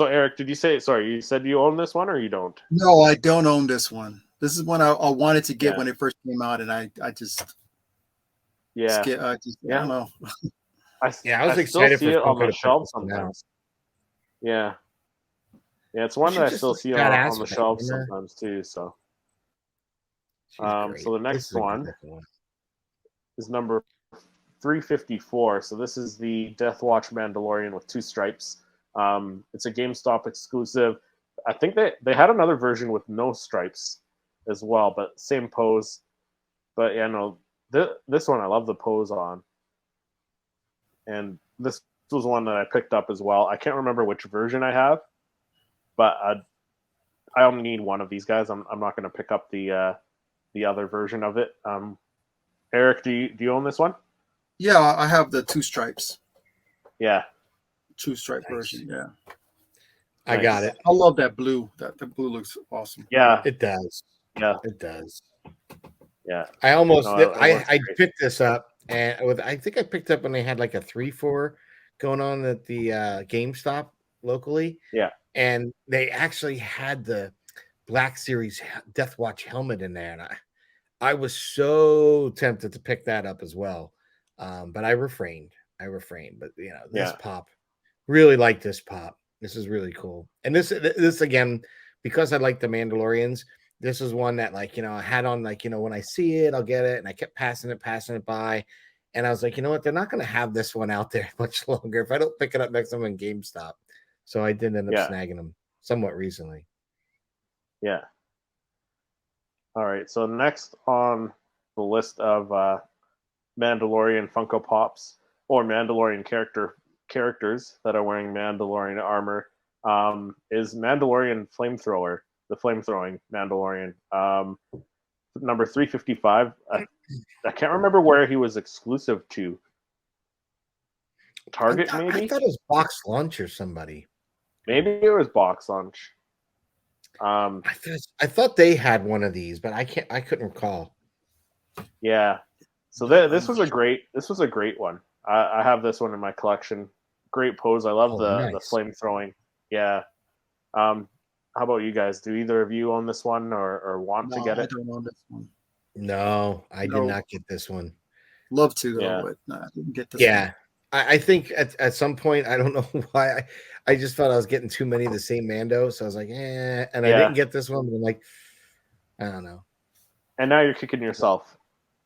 Eric, did you you said you own this one or you don't? No, I don't own this one. This is one I wanted to get when it first came out, and I just I don't know. I was excited still see it on the shelf sometimes. Yeah. Yeah, it's one that I still see on the shelf sometimes too. So, so the next one is number 354. So this is the Death Watch Mandalorian with 2 stripes. It's a GameStop exclusive. I think they had another version with no stripes as well, but same pose. But yeah, no, this one I love the pose on. And this was one that I picked up as well. I can't remember which version I have, but I only need one of these guys. I'm not going to pick up the other version of it. Eric, do you own this one? Yeah, I have the 2 stripes. Yeah. 2 stripe version. Yeah. I got it. I love that blue. That the blue looks awesome. Yeah, it does. Yeah, it does. Yeah, I almost I picked this up, and I think I picked up when they had like a 3-4 going on at the GameStop locally. Yeah, and they actually had the Black Series Death Watch helmet in there, and I was so tempted to pick that up as well, but I refrained. But this pop, really like this pop. This is really cool, and this again, because I like the Mandalorians. This is one that I had on when I see it, I'll get it, and I kept passing it by, and I was like, you know what, they're not going to have this one out there much longer if I don't pick it up next time on GameStop. So I did end up snagging them somewhat recently. Yeah. All right. So next on the list of Mandalorian Funko Pops or Mandalorian characters that are wearing Mandalorian armor is Mandalorian Flamethrower, the flamethrowing Mandalorian. Number 355. I can't remember where he was exclusive to. Target, maybe? I thought it was Box Lunch or somebody. Maybe it was Box Lunch. I thought they had one of these, but I couldn't recall. Yeah. So this was a great one. I have this one in my collection. Great pose. I love the flame throwing. Yeah. How about you guys? Do either of you own this one or want to get it? I don't own this one. No, I did not get this one. Love to though, but no, I didn't get this one. I think at some point, I don't know why, I just thought I was getting too many of the same Mando, so I was like, and I didn't get this one, but I'm like, I don't know. And now you're kicking yourself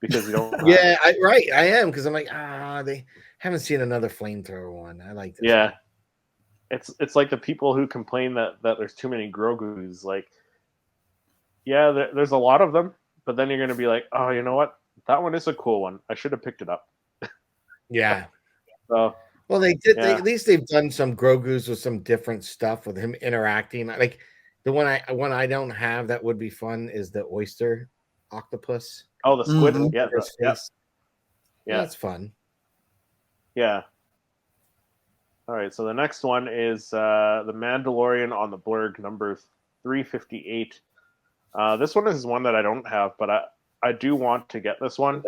because you don't. I am, because I'm like, they haven't seen another flamethrower one. I like this. Yeah, one. It's like the people who complain that there's too many Grogus. Like, there's a lot of them, but then you're going to be like, oh, you know what? That one is a cool one. I should have picked it up. Yeah. So, well, they did. At least they've done some Grogu's with some different stuff with him interacting. Like the one I don't have that would be fun is the oyster octopus. Oh, the squid. Mm-hmm. Yeah, that's fun. Yeah. All right. So the next one is the Mandalorian on the Blurg, number 358. This one is one that I don't have, but I do want to get this one.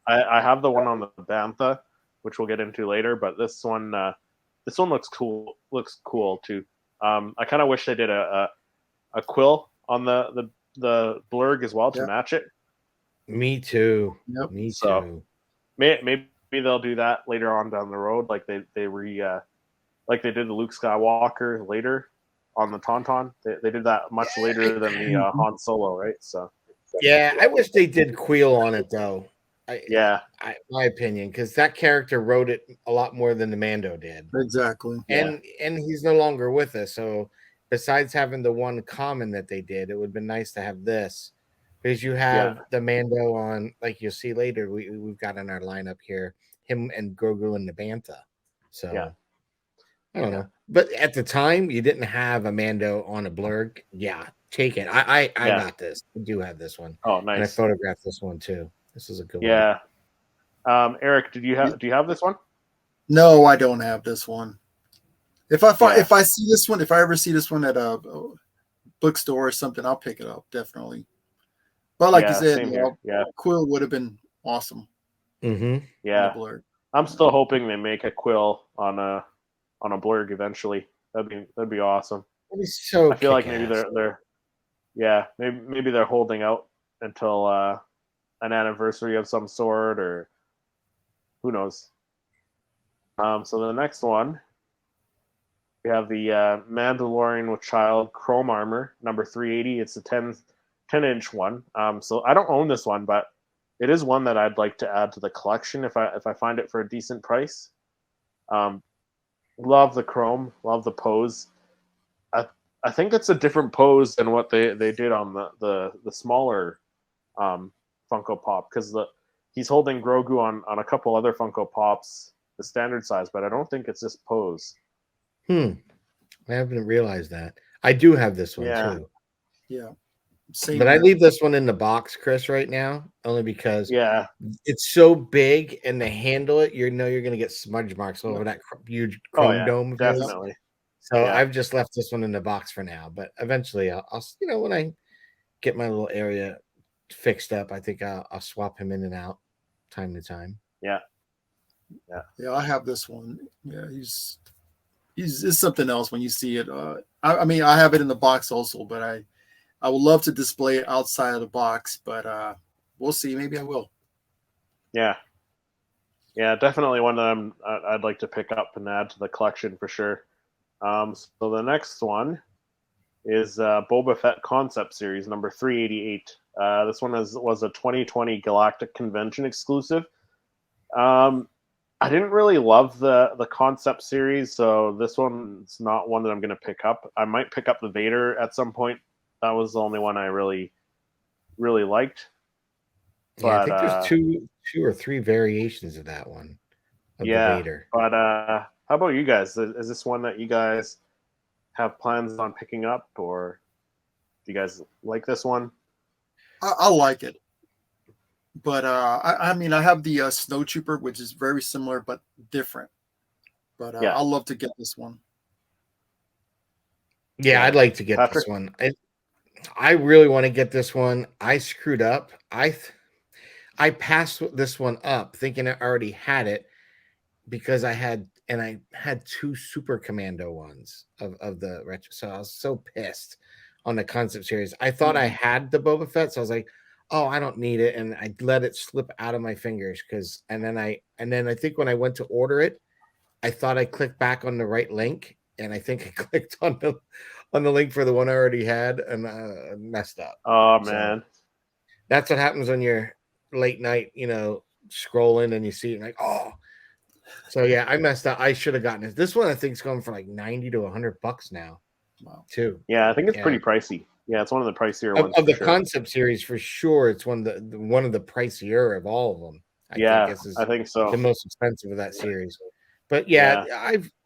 I have the one on the Bantha, which we'll get into later, but this one looks cool. Looks cool too. I kind of wish they did a quill on the Blurg as well to match it. Me too. Yep. Me So, too. Maybe they'll do that later on down the road, like they like they did the Luke Skywalker later on the Tauntaun. They did that much later than the Han Solo, right? So Yeah, I wish they did Queel on it though. yeah, My opinion, because that character wrote it a lot more than the Mando did, Exactly. and he's no longer with us. So besides having the one common that they did, it would have been nice to have this because you have the Mando on, like you'll see later. We've got in our lineup here him and Grogu and the Bantha. So I don't know, but at the time you didn't have a Mando on a blurg. Yeah, take it. I got this. I do have this one. Oh, nice. And I photographed this one too. This is a good one. Yeah. Eric, do you have this one? No, I don't have this one. If I see this one, if I ever see this one at a bookstore or something, I'll pick it up definitely. But like you said, Quill would have been awesome. Mm-hmm. Yeah, I'm still hoping they make a Quill on a blurg eventually. That'd be awesome. That'd be so. I feel like maybe maybe they're holding out until an anniversary of some sort, or who knows. So the next one, we have the Mandalorian with Child Chrome Armor, number 380. It's a 10-inch one. So I don't own this one, but it is one that I'd like to add to the collection if I find it for a decent price. Love the chrome, love the pose. I think it's a different pose than what they did on the smaller Funko Pop, because he's holding Grogu on a couple other Funko Pops, the standard size, but I don't think it's this pose. I haven't realized that. I do have this one too. Yeah. But I leave this one in the box, Chris, right now, only because it's so big, and to handle it, you're going to get smudge marks over that huge chrome dome. Definitely. So I've just left this one in the box for now. But eventually, I'll when I get my little area fixed up, I think I'll swap him in and out time to time. Yeah, I have this one. Yeah, he's it's something else when you see it. I mean, I have it in the box also, but I would love to display it outside of the box, but we'll see. Maybe I will. Yeah, definitely one that I'd like to pick up and add to the collection for sure. So the next one is Boba Fett Concept Series number 388. This one was a 2020 Galactic Convention exclusive. I didn't really love the Concept Series, so this one's not one that I'm going to pick up. I might pick up the Vader at some point. That was the only one I really liked. But, I think there's two or three variations of that one. Of the Vader. But how about you guys? Is this one that you guys have plans on picking up, or do you guys like this one? I like it, but I mean, I have the Snow Trooper, which is very similar but different. But I'd love to get this one. Yeah, I'd like to get Patrick? This one. I really want to get this one. I screwed up. I passed this one up thinking I already had it because I had two Super Commando ones of the retro. So I was so pissed on the Concept Series. I thought I had the Boba Fett, so I was like, "Oh, I don't need it," and I let it slip out of my fingers and then I think when I went to order it, I thought I clicked back on the right link, and I think I clicked on the link for the one I already had, and messed up. Oh man, that's what happens when you're late night, scrolling and you see it like, oh. So yeah, I messed up. I should have gotten it. This one I think is going for like $90 to $100 now. Wow. Too. Yeah, I think it's pretty pricey. Yeah, it's one of the pricier ones. Of the Concept Series for sure. It's one of the pricier of all of them. I think so. The most expensive of that series. But yeah.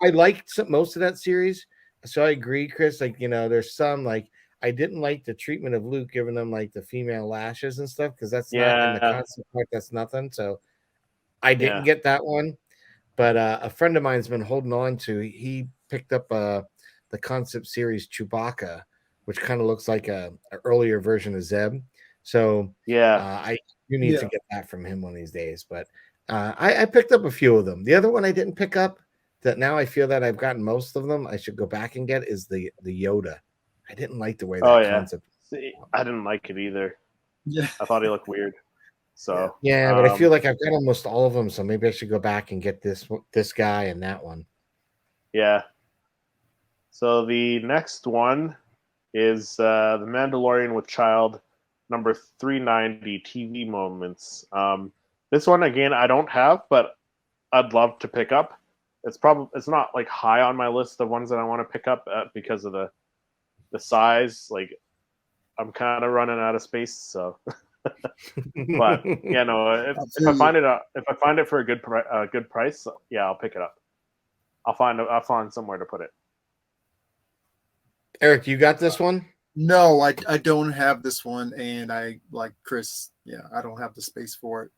I liked most of that series. So I agree, Chris. Like, there's some like I didn't like the treatment of Luke giving them like the female lashes and stuff because that's not in the concept part. That's nothing. So I didn't get that one. But a friend of mine's been holding on to. He picked up the Concept Series Chewbacca, which kind of looks like an earlier version of Zeb. So I do need to get that from him one of these days. But I picked up a few of them. The other one I didn't pick up that now I feel that I've gotten most of them. I should go back and get is the Yoda. I didn't like the way that concept. See, I didn't like it either. Yeah, I thought he looked weird. So yeah, but I feel like I've got almost all of them, so maybe I should go back and get this guy and that one. yeah. So the next one is the Mandalorian with Child, number 390 TV moments. This one again I don't have, but I'd love to pick up. It's not like high on my list of ones that I want to pick up because of the size. Like I'm kind of running out of space, so. But yeah, no. If I find it for a good price, yeah, I'll pick it up. I'll find somewhere to put it. Eric, you got this one? No, I don't have this one, and I like Chris. Yeah, I don't have the space for it.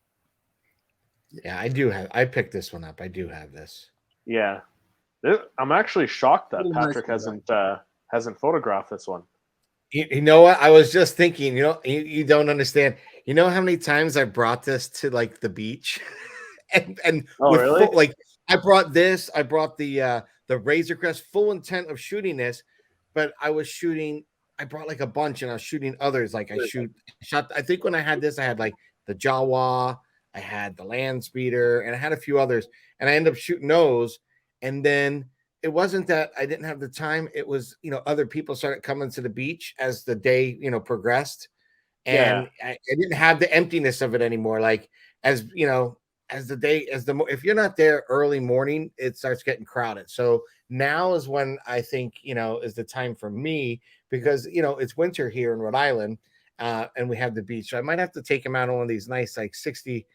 Yeah, I do have. I picked this one up. I do have this. Yeah, I'm actually shocked that Patrick hasn't photographed this one. You know what? I was just thinking. You don't understand. You know how many times I brought this to like the beach, and oh really? Like I brought this. I brought the Razor Crest, full intent of shooting this, but I was shooting. I brought like a bunch, and I was shooting others. Like I shot. I think when I had this, I had like the Jawa, I had the Land Speeder, and I had a few others, and I ended up shooting those, and then. It wasn't that I didn't have the time. It was, other people started coming to the beach as the day, progressed. And I didn't have the emptiness of it anymore. Like as if you're not there early morning, it starts getting crowded. So now is when I think, is the time for me because, it's winter here in Rhode Island and we have the beach. So I might have to take him out on one of these nice, like 60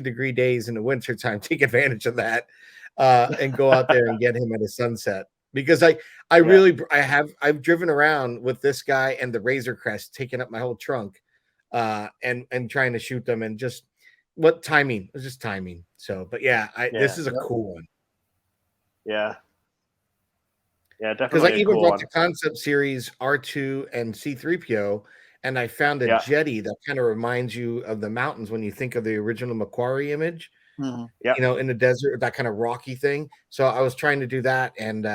degree days in the winter time, take advantage of that. And go out there and get him at a sunset because I've driven around with this guy and the Razor Crest taking up my whole trunk and trying to shoot them and just what timing it was just timing. So, but this is a cool one. Yeah, definitely. Because I even brought the concept series R2 and C3PO, and I found a jetty that kind of reminds you of the mountains when you think of the original Macquarie image. Mm-hmm. In the desert, that kind of rocky thing. So I was trying to do that. And,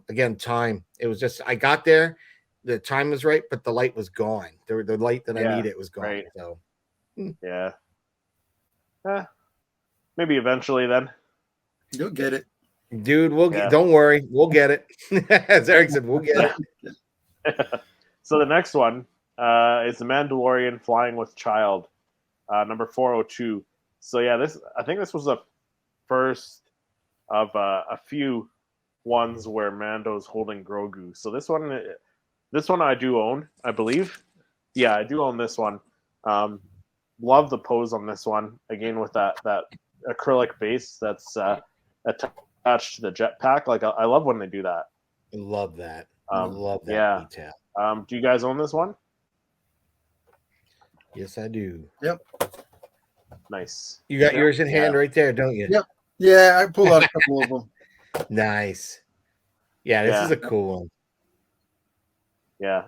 again, time. It was just, I got there, the time was right, but the light was gone. The light that I needed was gone. Right. So, yeah. Maybe eventually then. You'll get it. Dude, don't worry. We'll get it. As Eric said, we'll get it. So the next one is The Mandalorian Flying with Child, number 402. So I think this was the first of a few ones where Mando's holding Grogu. So this one I do own, I believe. Yeah, I do own this one. Love the pose on this one. Again with that acrylic base that's attached to the jetpack. Like I love when they do that. I love that. I love that detail. Do you guys own this one? Yes, I do. Yep. Nice. You got yours in hand right there, don't you? Yep. Yeah, I pulled out a couple of them. Nice. Yeah, this is a cool one. Yeah.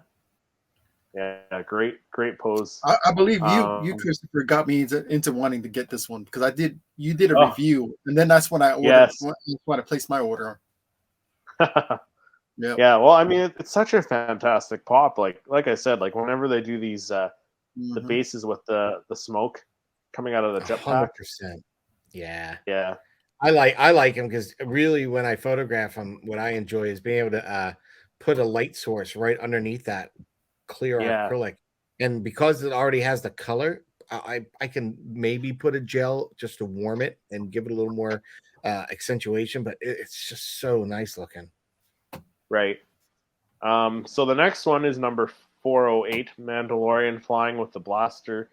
Yeah, great pose. I believe you Christopher got me into wanting to get this one because you did a review and then that's when I ordered. That's when I placed my order. Yeah, well, I mean, it's such a fantastic pop. Like I said, like whenever they do these the bases with the smoke coming out of the jetpack. 100%. Yeah. I like him because really when I photograph him, what I enjoy is being able to put a light source right underneath that clear acrylic. And because it already has the color, I can maybe put a gel just to warm it and give it a little more accentuation, but it's just so nice looking. Right. So the next one is number 408, Mandalorian Flying with the Blaster.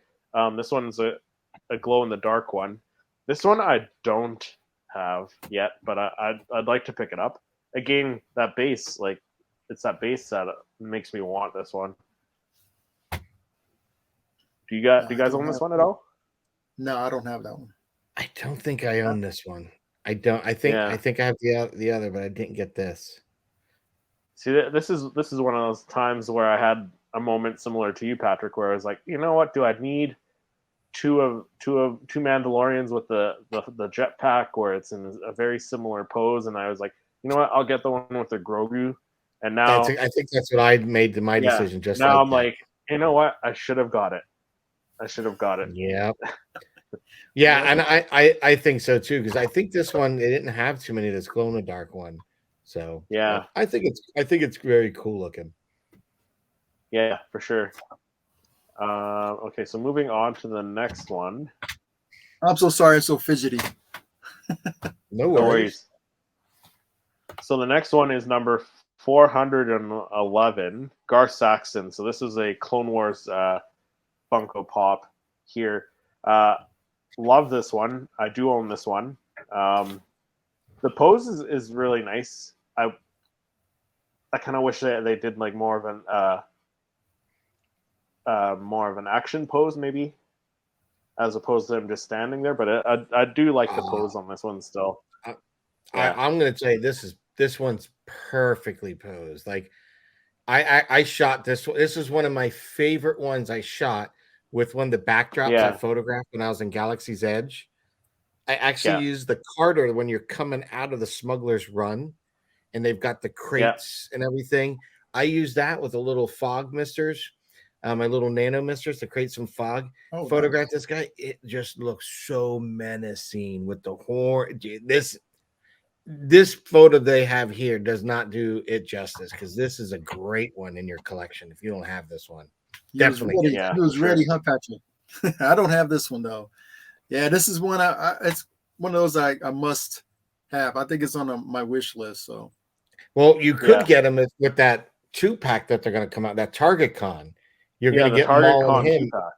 This one's a glow-in-the-dark one. This one I don't have yet, but I'd like to pick it up. Again, that base, like, it's that base that makes me want this one. Do you guys own this one at all? No, I don't have that one. I don't think I own this one. I don't. I think I have the other, but I didn't get this. See, this is one of those times where I had a moment similar to you, Patrick, where I was like, you know what? Do I need two Mandalorians with the jetpack where it's in a very similar pose? And I was like, you know what? I'll get the one with the Grogu. And now I think that's what I made my decision. Just now, like I'm like, you know what? I should have got it. I should have got it. Yeah. Yeah, and I think so too, because I think this one they didn't have too many of this glow in the dark one. So Yeah. I think it's very cool looking. Yeah, for sure. Okay, so moving on to the next one. I'm so sorry, I'm so fidgety. No No worries. worries. So the next one is number 411, Gar Saxon. So this is a Clone Wars Funko Pop here. Love this one. I do own this one. The pose is really nice. I kind of wish they did like more of an action pose maybe, as opposed to him just standing there. But I do like the pose on this one still. I'm gonna say this one's perfectly posed. Like I shot this one. This is one of my favorite ones I shot with one of the backdrops I photographed when I was in Galaxy's Edge. I actually used the Carter when you're coming out of the Smuggler's Run and they've got the crates and everything. I use that with a little fog misters, my little nano misters to create some fog. Photograph this guy. It just looks so menacing with the horn. This photo they have here does not do it justice, because this is a great one in your collection. If you don't have this one, definitely. He was ready, huh, Patrick? I don't have this one though. Yeah, this is one. It's one of those I must have. I think it's on my wish list. So, well, you could get them with that 2-pack that they're going to come out. That Target Con, you're going to get Target Con him, 2-pack.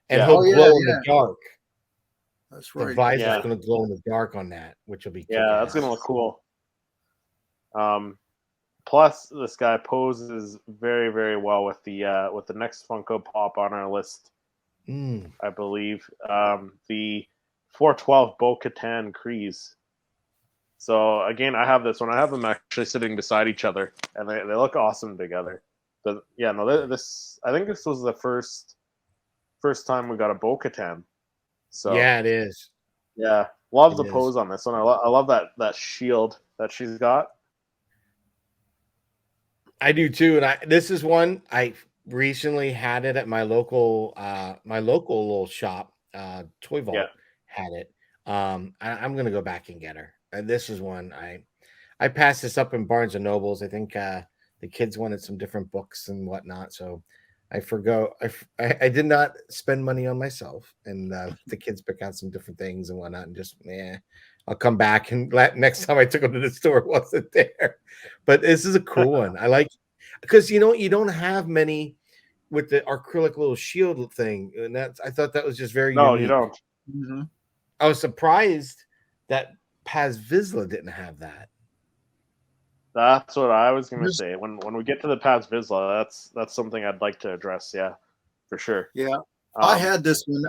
And he'll glow in the dark. That's right. The visor's going to glow in the dark on that, which will be that's going to look cool. Plus, this guy poses very, very well with the next Funko Pop on our list. I believe the 412 Bo-Katan Kryze. So again, I have this one. I have them actually sitting beside each other, and they look awesome together. But this I think this was the first time we got a Bo-Katan. So yeah, it is. Yeah, love the pose on this one. I love that shield that she's got. I do too, and this is one I recently had it at my local little shop. Toy Vault had it. I'm gonna go back and get her. This is one I passed this up in Barnes and Nobles. I think the kids wanted some different books and whatnot, so I forgo. I did not spend money on myself, and the kids pick out some different things and whatnot, and just I'll come back and next time I took them to the store, it wasn't there. But this is a cool one. I like, because you don't have many with the acrylic little shield thing, and I thought that was just very unique. You don't. Mm-hmm. I was surprised that Paz Vizsla didn't have that. That's what I was going to say. When we get to the Paz Vizsla, that's something I'd like to address. Yeah, for sure. Yeah, I had this one.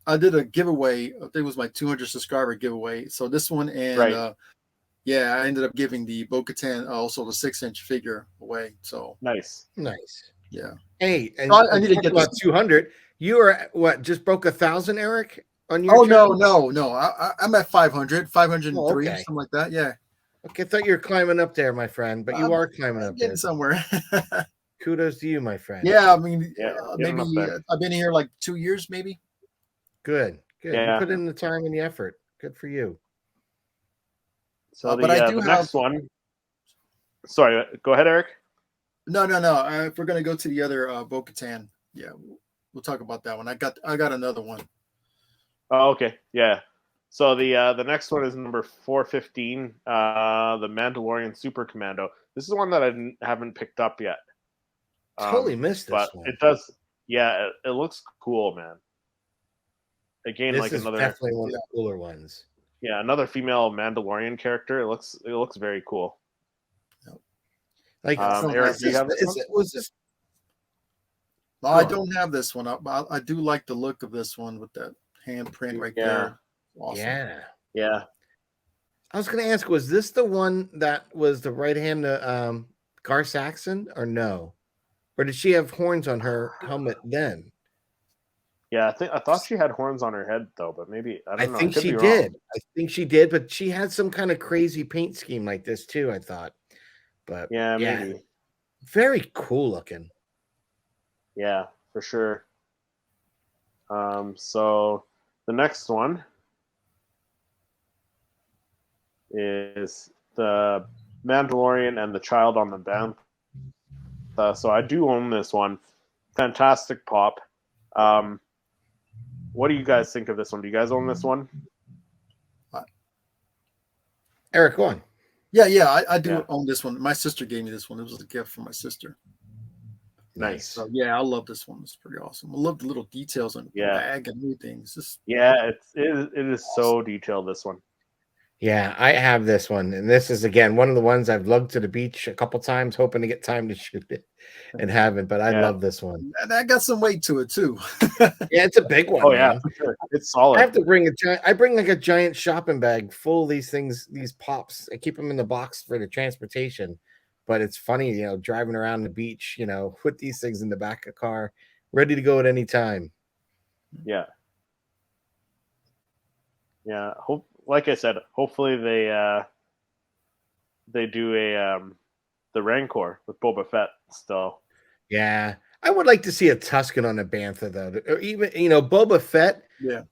I did a giveaway. I think it was my 200 subscriber giveaway. So this one, and I ended up giving the Bo-Katan, also the 6-inch figure away. So nice. Yeah. Hey, and so I need to get about 200. You are what? Just broke 1,000, Eric? On your channel? No. I'm at 500, 503, something like that. Yeah. Okay, I thought you were climbing up there, my friend, but you are climbing up there somewhere. Kudos to you, my friend. Yeah, I mean, maybe I've been here like 2 years, maybe. Good. Yeah. You put in the time and the effort. Good for you. So but I do the next one. Sorry, go ahead, Eric. No. If we're gonna go to the other Bo-Katan, we'll talk about that one. I got another one. Oh, okay. Yeah. So the next one is number 415, the Mandalorian Super Commando. This is one that I haven't picked up yet. Totally missed this but one. It does. Yeah, it looks cool, man. Again, this like is another definitely one of the cooler ones. Yeah, another female Mandalorian character. It looks very cool. Like Eric, do you have this one? Was this? No, I don't have this one. I do like the look of this one with that handprint right there. Awesome. Yeah. I was going to ask, was this the one that was the right hand to Gar Saxon, or no? Or did she have horns on her helmet then? Yeah, I thought she had horns on her head though, but maybe I don't know. I think she did. I think she did, but she had some kind of crazy paint scheme like this too, I thought. But yeah, maybe. Very cool looking. Yeah, for sure. So the next one is the Mandalorian and the Child on the Bantha. So I do own this one. Fantastic pop. What do you guys think of this one? Do you guys own this one? Eric, go on. Yeah, I do own this one. My sister gave me this one. It was a gift from my sister. Nice. So yeah, I love this one. It's pretty awesome. I love the little details on the bag and everything. It's just it is awesome. So detailed, this one. Yeah, I have this one, and this is again one of the ones I've lugged to the beach a couple times, hoping to get time to shoot it, and haven't. But I love this one. And I got some weight to it too. Yeah, it's a big one. Oh yeah, for sure. It's solid. I have to bring I bring like a giant shopping bag full of these things, these pops. I keep them in the box for the transportation. But it's funny, driving around the beach, put these things in the back of the car, ready to go at any time. Yeah. Yeah. Like I said, hopefully they do the Rancor with Boba Fett still. Yeah. I would like to see a Tusken on a Bantha though. Or even, Boba Fett,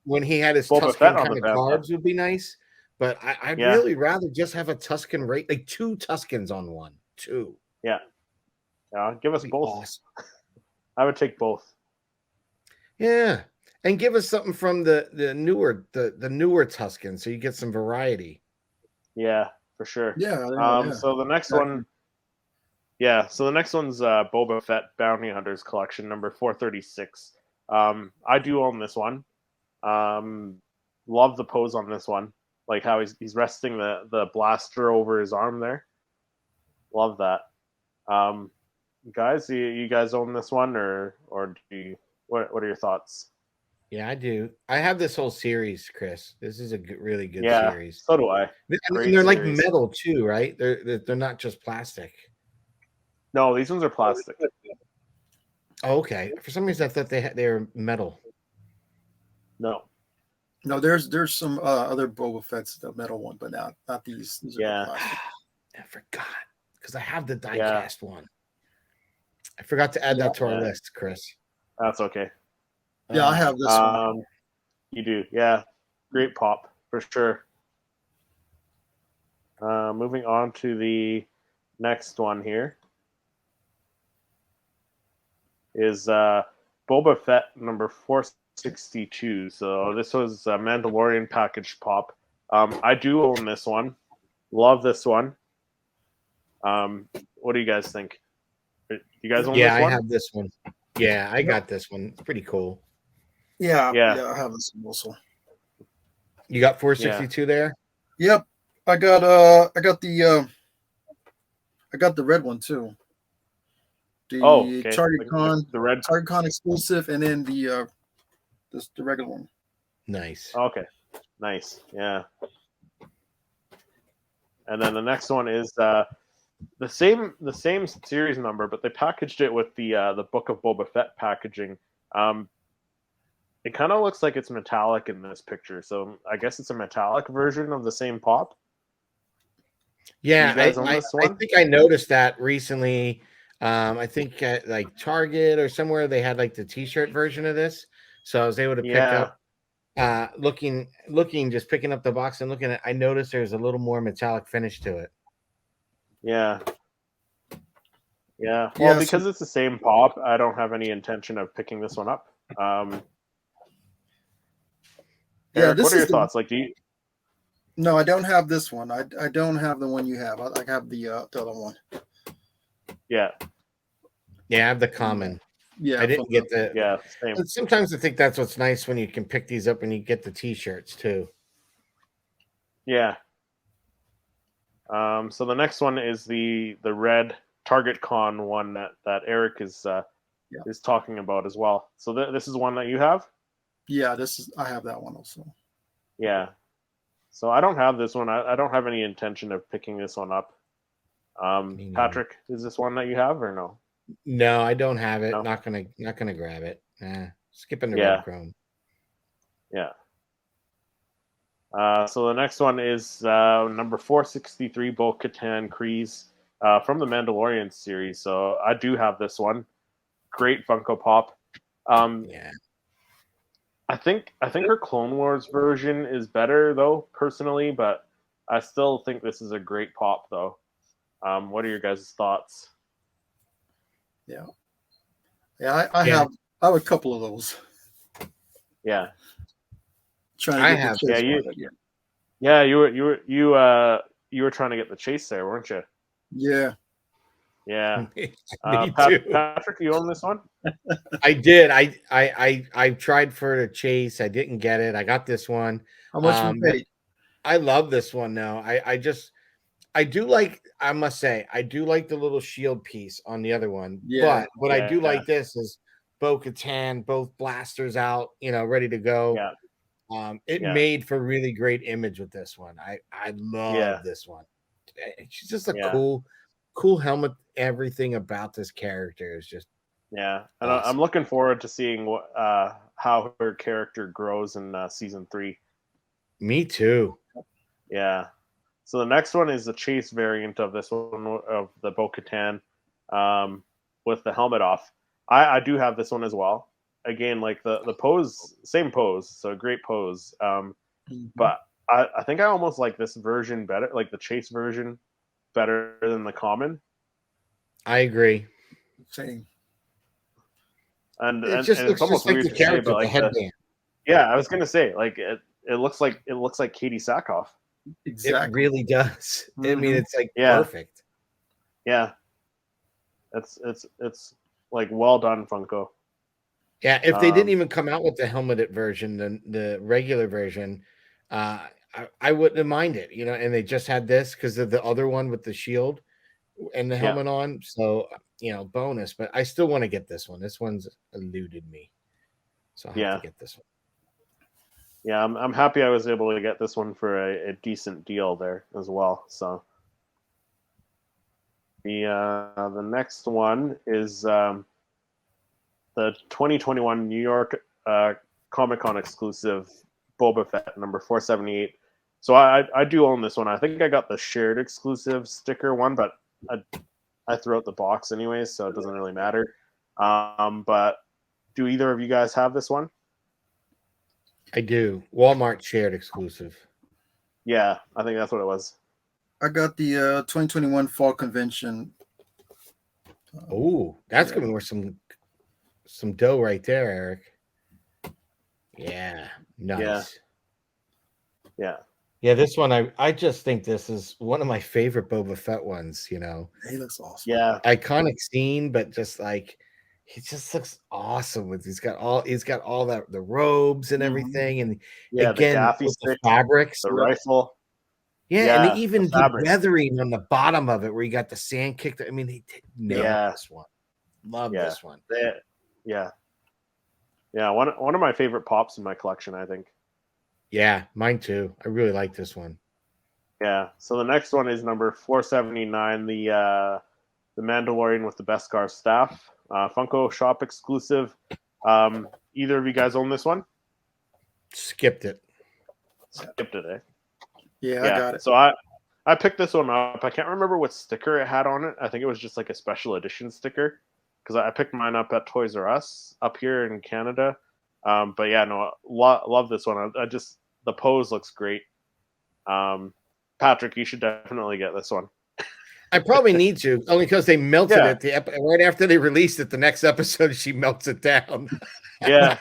when he had his Boba Tusken kind of carbs would be nice. But I'd really rather just have a Tusken like 2 Tuskens on one. 2. Yeah. Give us both. Awesome. I would take both. Yeah. And give us something from the newer Tusken so you get some variety. Yeah, for sure. Yeah. So the next one. Yeah, so the next one's Boba Fett Bounty Hunters Collection, number 436. I do own this one. Love the pose on this one. Like how he's resting the blaster over his arm there. Love that. Guys, you guys own this one, or do you? What are your thoughts? Yeah, I do. I have this whole series, Chris. This is a really good series. So do I. And they're like metal too, right? They're not just plastic. No, these ones are plastic. Oh, okay. For some reason, I thought they were metal. No, there's some other Boba Fett's the metal one, but not these. These are plastic. I forgot because I have the die-cast one. I forgot to add that to our list, Chris. That's okay. Yeah, I have this one. You do, yeah. Great pop for sure. Moving on to the next one here is Boba Fett number 462. So this was a Mandalorian package pop. I do own this one. Love this one. What do you guys think? You guys own this one? Yeah, I have this one. Yeah, I got this one. It's pretty cool. Yeah, I have this one also. You got 462 there? Yep. I got the red one too. The Target Con, the red Target Con exclusive, and then the regular one. Nice. Okay. Nice. Yeah. And then the next one is the same series number, but they packaged it with the Book of Boba Fett packaging. It kind of looks like it's metallic in this picture, so I guess it's a metallic version of the same pop. Yeah, I think I noticed that recently. I think at like Target or somewhere they had like the T-shirt version of this, so I was able to pick up. Looking, just picking up the box and looking at. I noticed there's a little more metallic finish to it. Yeah. Well, because it's the same pop, I don't have any intention of picking this one up. Eric, what are your thoughts? Like, do you? No, I don't have this one. I don't have the one you have. I have the other one. Yeah, I have the common. Yeah, I didn't get the. Yeah, same. Sometimes I think that's what's nice when you can pick these up and you get the T-shirts too. Yeah. So the next one is the red Target Con one that Eric is talking about as well. So this is one that you have? Yeah, I have that one also. Yeah. So I don't have this one. I don't have any intention of picking this one up. Patrick, is this one that you have or no? No, I don't have it. No? Not gonna grab it. Skipping the red chrome. Yeah. So the next one is number 463, Bo-Katan Kryze from the Mandalorian series. So I do have this one. Great Funko Pop. I think her Clone Wars version is better though, personally, but I still think this is a great pop though. What are your guys' thoughts? Yeah. I have a couple of those. Yeah. Trying to get the chase. Yeah, you were trying to get the chase there, weren't you? Yeah. Yeah. Me too. Patrick, you own this one? I did. I tried for the chase. I didn't get it. I got this one. How much you paid? I love this one now. I do like, I must say, I do like the little shield piece on the other one. Yeah. But what I do like this is Bo-Katan, both blasters out, ready to go. Yeah. It made for really great image with this one. I love this one. She's just a cool helmet. Everything about this character is just and awesome. I'm looking forward to seeing what how her character grows in season 3. Me too. Yeah. So the next one is the chase variant of this one, of the Bo-Katan, with the helmet off. I do have this one as well. Again, like the pose, same pose, so great pose. But I think I almost like this version better, like the chase version better than the common. I agree. Same. And it's almost like the character, the headband. Yeah, I was gonna say, like it looks like Katie Sackhoff. Exactly. It really does. I mean, it's like perfect. Yeah. It's like well done, Funko. Yeah, if they didn't even come out with the helmeted version, the regular version, I wouldn't have minded, and they just had this because of the other one with the shield and the helmet on. So, bonus, but I still want to get this one. This one's eluded me. So I have to get this one. Yeah, I'm happy I was able to get this one for a decent deal there as well. So the next one is the 2021 New York Comic-Con exclusive Boba Fett number 478. So I do own this one. I think I got the shared exclusive sticker one, but I threw out the box anyways, so it doesn't really matter. But do either of you guys have this one? I do. Walmart shared exclusive. Yeah, I think that's what it was. I got the 2021 Fall Convention. Oh, that's gonna be worth some dough right there, Eric. Yeah, nice. Yeah, this one I just think this is one of my favorite Boba Fett ones. He looks awesome. Yeah, iconic scene, but just like he just looks awesome with he's got all that the robes and everything, and again the with the fabrics, the rifle. Yeah, and even the weathering on the bottom of it, where you got the sand kicked. I mean, they nailed this one. Love this one. Yeah. One of my favorite pops in my collection, I think. Yeah, mine too. I really like this one. Yeah. So the next one is number 479, the Mandalorian with the Beskar staff, Funko Shop exclusive. Either of you guys own this one? Skipped it, eh? Yeah, I got it. So I picked this one up. I can't remember what sticker it had on it. I think it was just like a special edition sticker, because I picked mine up at Toys R Us up here in Canada. But yeah, no, love this one. The pose looks great. Patrick, you should definitely get this one. I probably need to, only because they melted it right after they released it. The next episode, she melts it down. Yeah.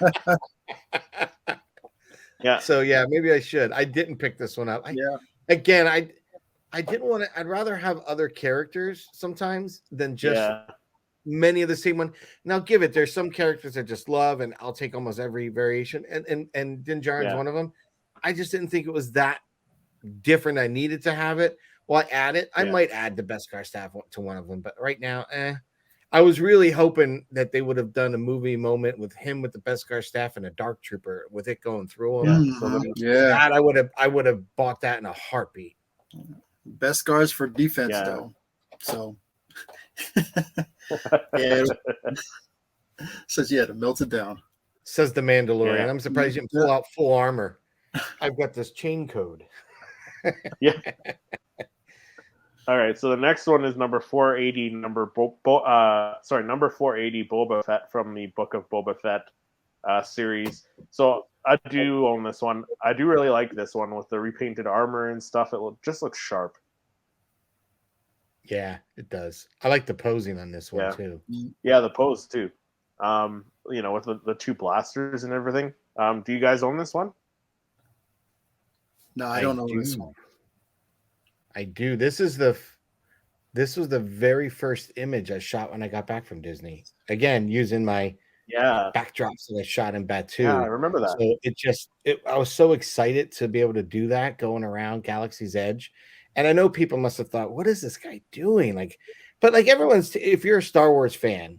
Yeah. So yeah, maybe I should. I didn't pick this one up. Again, I didn't want to. I'd rather have other characters sometimes than just many of the same one. Now, give it. There's some characters I just love, and I'll take almost every variation. And Din Djarin's one of them. I just didn't think it was that different. I needed to have it. Well, I add it. I might add the Beskar staff to one of them, but right now, I was really hoping that they would have done a movie moment with him with the Beskar staff and a Dark Trooper with it going through him. That I would have bought that in a heartbeat. Beskars for defense though. So says to melt it down. Says the Mandalorian. I'm surprised you didn't pull out full armor. I've got this chain code. All right, so the next one is number 480, number 480 Boba Fett from the Book of Boba Fett series. So I do own this one. I do really like this one with the repainted armor and stuff. It just looks sharp. Yeah, it does. I like the posing on this one too. Yeah, the pose too. With the two blasters and everything. Do you guys own this one? No, I don't know this one. I do. This was the very first image I shot when I got back from Disney. Again, using my backdrops that I shot in Batu. Yeah, I remember that. So I was so excited to be able to do that going around Galaxy's Edge. And I know people must have thought, what is this guy doing? But if you're a Star Wars fan,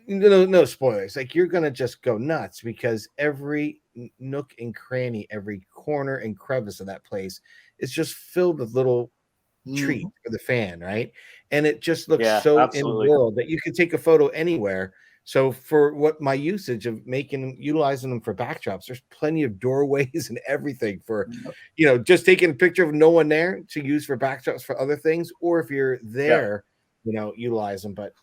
no spoilers. Like, you're going to just go nuts because every nook and cranny, every corner and crevice of that place is just filled with little treat for the fan, right? And it just looks in the world that you can take a photo anywhere. So for what my usage of utilizing them for backdrops, there's plenty of doorways and everything for, just taking a picture of no one there to use for backdrops for other things, or if you're there, utilize them. But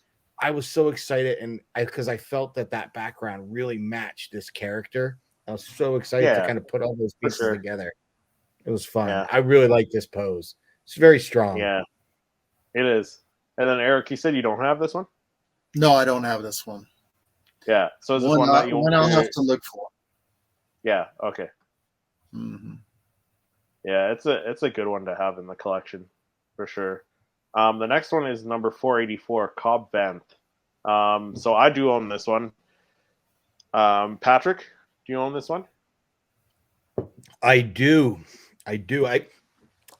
I was so excited, and because I felt that background really matched this character. I was so excited to kind of put all those pieces together. It was fun. Yeah. I really like this pose. It's very strong. Yeah, it is. And then Eric, you said you don't have this one? No, I don't have this one. Yeah. So is this one that you want I'll have to look for? Yeah. Okay. Mm-hmm. Yeah, it's a good one to have in the collection for sure. The next one is number 484, Cobb Vanth. So I do own this one. Patrick, do you own this one? I do.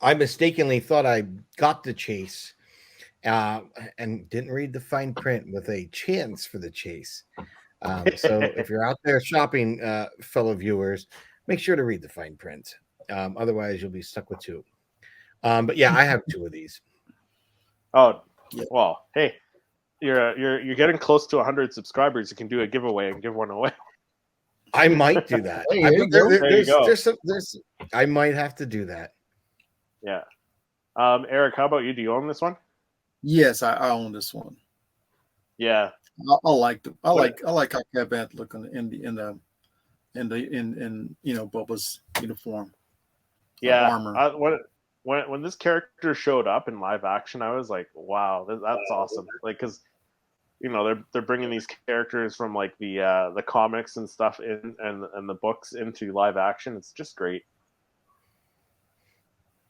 I mistakenly thought I got the chase and didn't read the fine print with a chance for the chase. So if you're out there shopping, fellow viewers, make sure to read the fine print. Otherwise, you'll be stuck with two. But yeah, I have two of these. Oh, well, hey, you're getting close to 100 subscribers. You can do a giveaway and give one away. I might do that. I might have to do that. Yeah. Eric, how about you? Do you own this one? Yes, I own this one. Yeah. I like how Cobb Vanth look in Boba's uniform. Yeah. Armor. When this character showed up in live action, I was like, wow, that's awesome. Like, because they're bringing these characters from like the comics and stuff and the books into live action. It's just great.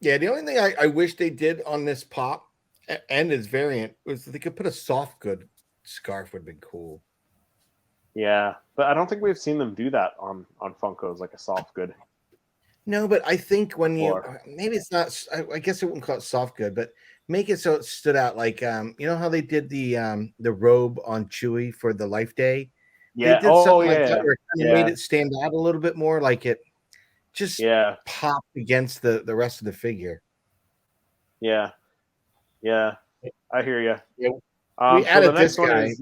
Yeah, the only thing I wish they did on this pop and its variant was they could put a soft good scarf. Would have been cool. Yeah, but I don't think we've seen them do that on Funkos, like a soft good. No, but I think when maybe it's not. I guess I wouldn't call it soft good, but make it so it stood out. Like how they did the robe on Chewie for the Life Day. Yeah. They did something like that where it kind of made it stand out a little bit more, like it just popped against the rest of the figure. Yeah. Yeah. I hear you. Yeah. We added this guy.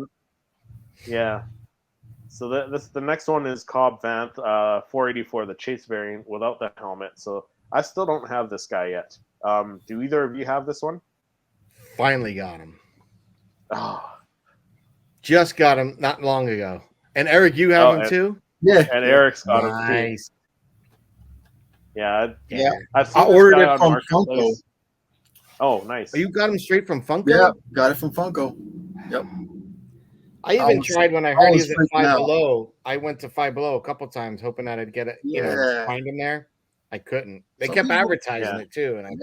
So the next one is Cobb Vanth, 484, the chase variant without the helmet. So I still don't have this guy yet. Do either of you have this one? Finally got him. Oh. Just got him not long ago. And Eric, you have him too? Yeah. And Eric's got him too. Nice. Yeah. I ordered it from Funko. Oh, nice. Oh, you got him straight from Funko? Yeah, got it from Funko. Yep. I even tried when I heard he was at Five Below. I went to Five Below a couple times hoping that I'd get it, find him there. I couldn't. They kept advertising it too, and I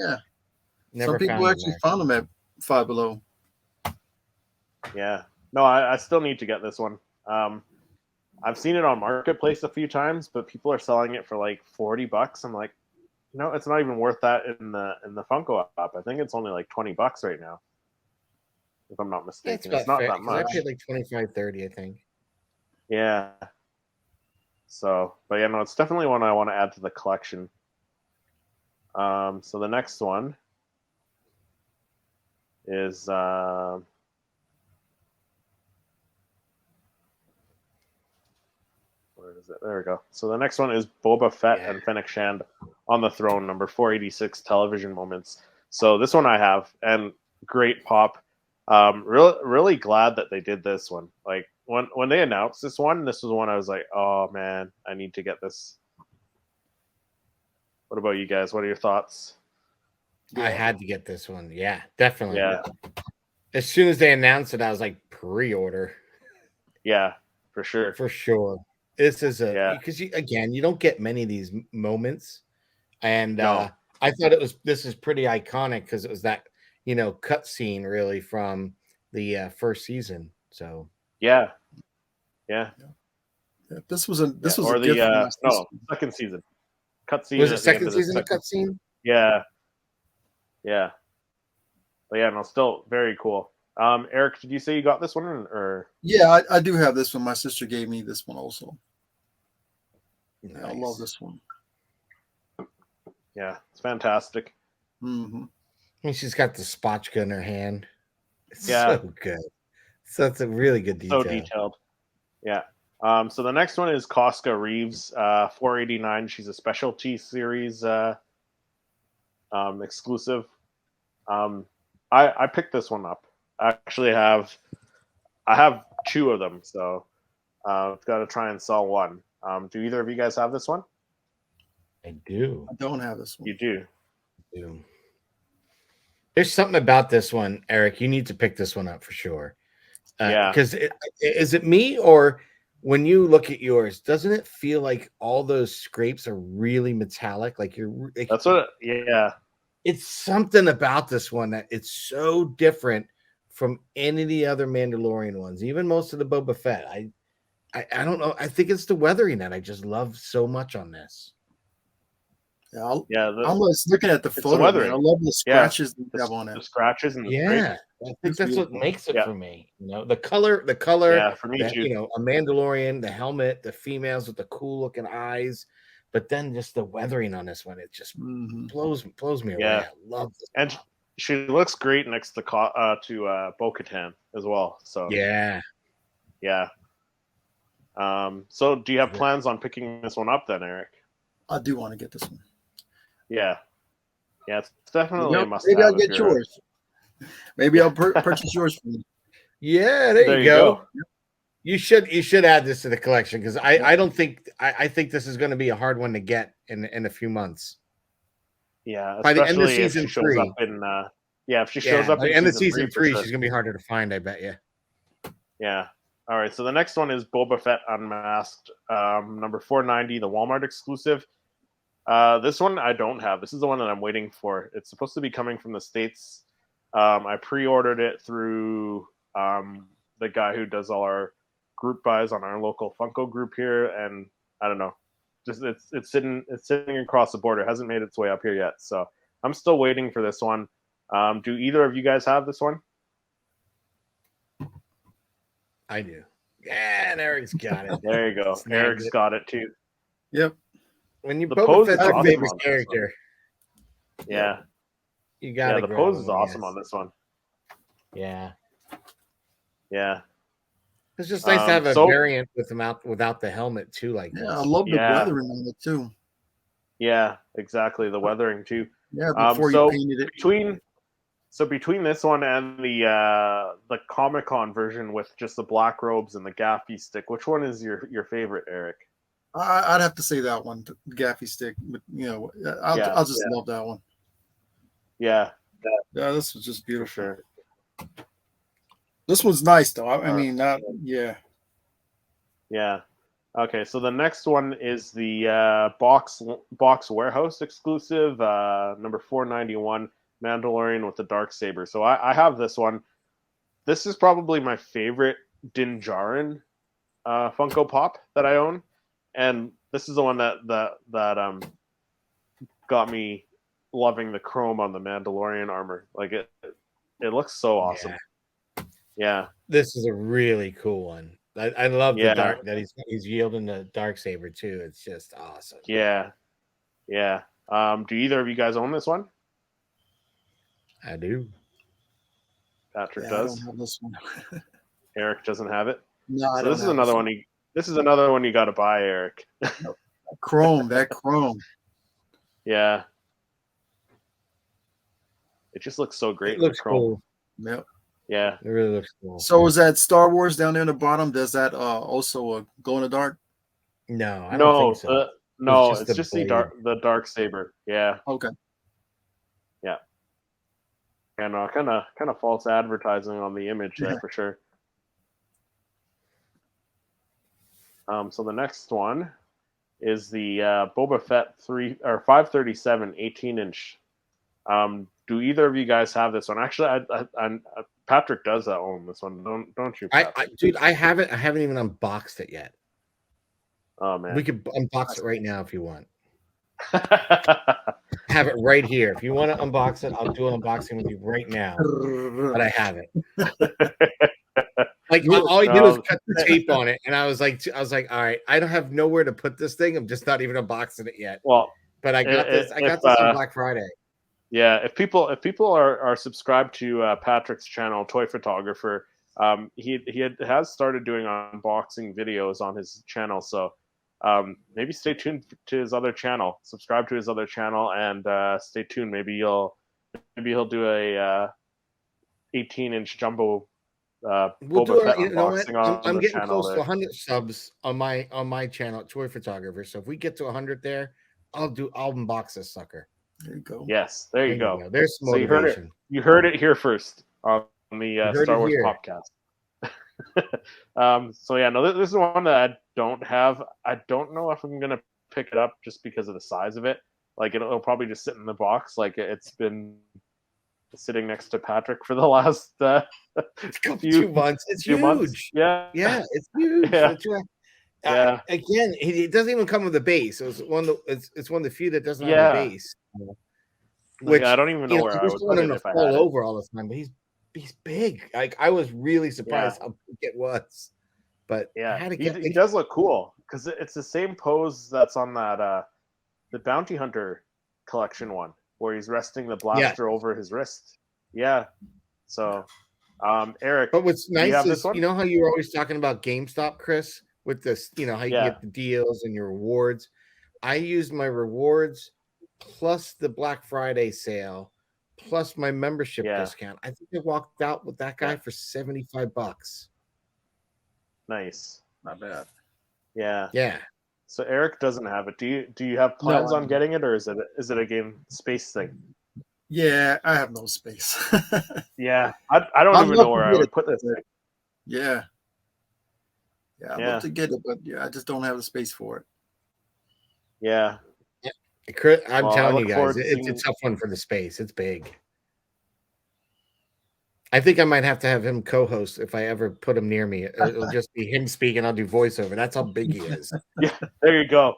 never Some people actually found them at Five Below. Yeah. No, I still need to get this one. I've seen it on Marketplace a few times, but people are selling it for like $40. I'm like, it's not even worth that in the Funko app. I think it's only like $20 right now, if I'm not mistaken. It's not that much. I paid like $25-$30, I think. Yeah. So, but it's definitely one I want to add to the collection. So the next one is where is it? There we go. So the next one is Boba Fett and Fennec Shand on the throne, number 486, television moments. So this one I have, and great pop. Really glad that they did this one. Like when they announced this was one I was like, oh man, I need to get this What about you guys? What are your thoughts? I had to get this one. Yeah, definitely. Yeah. As soon as they announced it, I was like, pre-order. Yeah, for sure. For sure. This is because you don't get many of these moments. And No. I thought this is pretty iconic because it was that, cut scene really from the first season. So yeah. This was a gift second season. Cutscene. Was it second season of cutscene? Yeah. Yeah. But yeah, no, still very cool. Eric, did you say you got this one or? Yeah, I do have this one. My sister gave me this one also. Nice. Yeah, I love this one. Yeah, it's fantastic. Mm-hmm. And she's got the spotchka in her hand. It's so good. So it's a really good detail. So detailed. Yeah. So the next one is Casca Reeves, 489. She's a specialty series exclusive. I picked this one up. I actually have 2 of them, so I've got to try and sell one. Do either of you guys have this one? I do. I don't have this one. You do. I do. There's something about this one, Eric. You need to pick this one up for sure. Yeah. Because is it me, or when you look at yours, doesn't it feel like all those scrapes are really metallic? Like you're. That's what. Yeah. It's something about this one that it's so different from any of the other Mandalorian ones, even most of the Boba Fett. I don't know. I think it's the weathering that I just love so much on this. Yeah, I'm just looking at the photo. Man. I love the scratches they have on it. The scratches and the I think that's what makes it for me. The color. Yeah, for me too. A Mandalorian, the helmet, the females with the cool looking eyes, but then just the weathering on this one, it just blows me away. I love it. And she looks great next to Bo-Katan as well. So yeah. So do you have plans on picking this one up then, Eric? I do want to get this one. Yeah, it's definitely a must. Maybe I'll get yours. Maybe I'll purchase yours for me. Yeah, there you go. You should add this to the collection because I don't think I think this is going to be a hard one to get in a few months. Yeah, by the end of season 3. If she shows up by in the end of season 3, sure. she's going to be harder to find. I bet you. Yeah. All right. So the next one is Boba Fett Unmasked, number 490, the Walmart exclusive. This one I don't have. This is the one that I'm waiting for. It's supposed to be coming from the States. I pre-ordered it through the guy who does all our group buys on our local Funko group here, and I don't know. Just it's sitting across the border. It hasn't made its way up here yet. So I'm still waiting for this one. Do either of you guys have this one? I do. Yeah, and Eric's got it. There you go. Eric's got it too. Yep. When you the pose Fett's is your awesome favorite character. Yeah. You got the pose is awesome on this one. Yeah. Yeah. It's just nice to have a variant without the helmet too, like this. I love the weathering on it too. Yeah, exactly. The weathering too. Yeah, before you painted it. Between this one and the Comic-Con version with just the black robes and the gaffy stick, which one is your favorite, Eric? I'd have to say that one, the gaffy stick. But I'll just love that one. Yeah. Yeah, this was just beautiful. Sure. This one's nice though. I mean, Yeah. Okay, so the next one is the box warehouse exclusive, number 491, Mandalorian with the Darksaber. So I have this one. This is probably my favorite Din Djarin Funko Pop that I own, and this is the one that got me loving the chrome on the Mandalorian armor. Like it looks so awesome. Yeah. This is a really cool one. I love the dark that he's yielding the Darksaber too. It's just awesome. Yeah. Do either of you guys own this one? I do. Patrick does. I don't have this one. Eric doesn't have it. No, I so don't. This is another one. This is another one you got to buy, Eric. That chrome. Yeah. It just looks so great. It looks cool. Yep. Yeah. It really looks cool. So is that Star Wars down there in the bottom? Does that also glow in the dark? No, I don't think so. No, just it's the just blade? the dark saber. Yeah. Okay. Yeah. And kind of false advertising on the image there for sure. So the next one is the Boba Fett 537 18-inch. Do either of you guys have this one? Actually, I Patrick does own this one. Don't you, Patrick? Dude, I haven't even unboxed it yet. Oh man, we could unbox it right now if you want. Have it right here. If you want to unbox it, I'll do an unboxing with you right now. But I have it. Like all you do is cut the tape on it, and I was like, all right, I don't have nowhere to put this thing. I'm just not even unboxing it yet. Well, but I got this. I got this on Black Friday. Yeah, if people are subscribed to Patrick's channel, Toy Photographer, he has started doing unboxing videos on his channel. So maybe stay tuned to his other channel. Subscribe to his other channel and stay tuned. Maybe he'll do a 18-inch jumbo Boba Fett unboxing on I'm the getting channel close there. to 100 subs on my channel, Toy Photographer. So if we get to 100 there, I'll unbox this sucker. There you go. Yes, there you go. There's some motivation. So you heard it here first on the Star Wars Popcast. So yeah, no, this is one that I don't have. I don't know if I'm gonna pick it up just because of the size of it. Like it'll probably just sit in the box. Like it's been sitting next to Patrick for the last few months. It's huge. Months. Yeah, it's huge. Yeah. Again, it doesn't even come with a base. It's one of the few that doesn't have a base. Which I don't even know where I would put it if I had it. Over all the time, but he's big. Like I was really surprised how big it was. But yeah, he does look cool because it's the same pose that's on that the Bounty Hunter collection one where he's resting the blaster over his wrist. Yeah. So, Eric, but what's nice is you know how you were always talking about GameStop, Chris, with this, you know how you get the deals and your rewards. I used my rewards plus the Black Friday sale plus my membership discount. I think I walked out with that guy for $75. Nice, not bad. Yeah. So Eric doesn't have it. Do you have plans on getting it, or is it a game space thing? Yeah, I have no space. Yeah, I don't even know where I would put this thing. Yeah, I'd love to get it, but I just don't have the space for it. Yeah. I'm telling you guys, it's a tough one for the space. It's big. I think I might have to have him co-host if I ever put him near me. It'll just be him speaking. I'll do voiceover. That's how big he is. Yeah, there you go.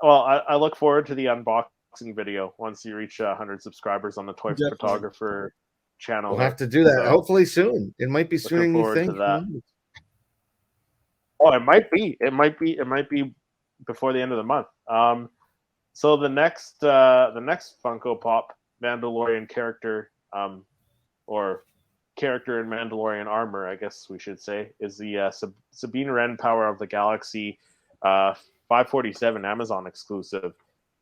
Well, I look forward to the unboxing video once you reach 100 subscribers on the Toy Photographer channel. We'll have to do that hopefully soon. It might be sooner than you think. Oh, it might be. It might be before the end of the month. So the next Funko Pop Mandalorian character, or character in Mandalorian armor, I guess we should say, is the Sabine Wren Power of the Galaxy 547 Amazon exclusive.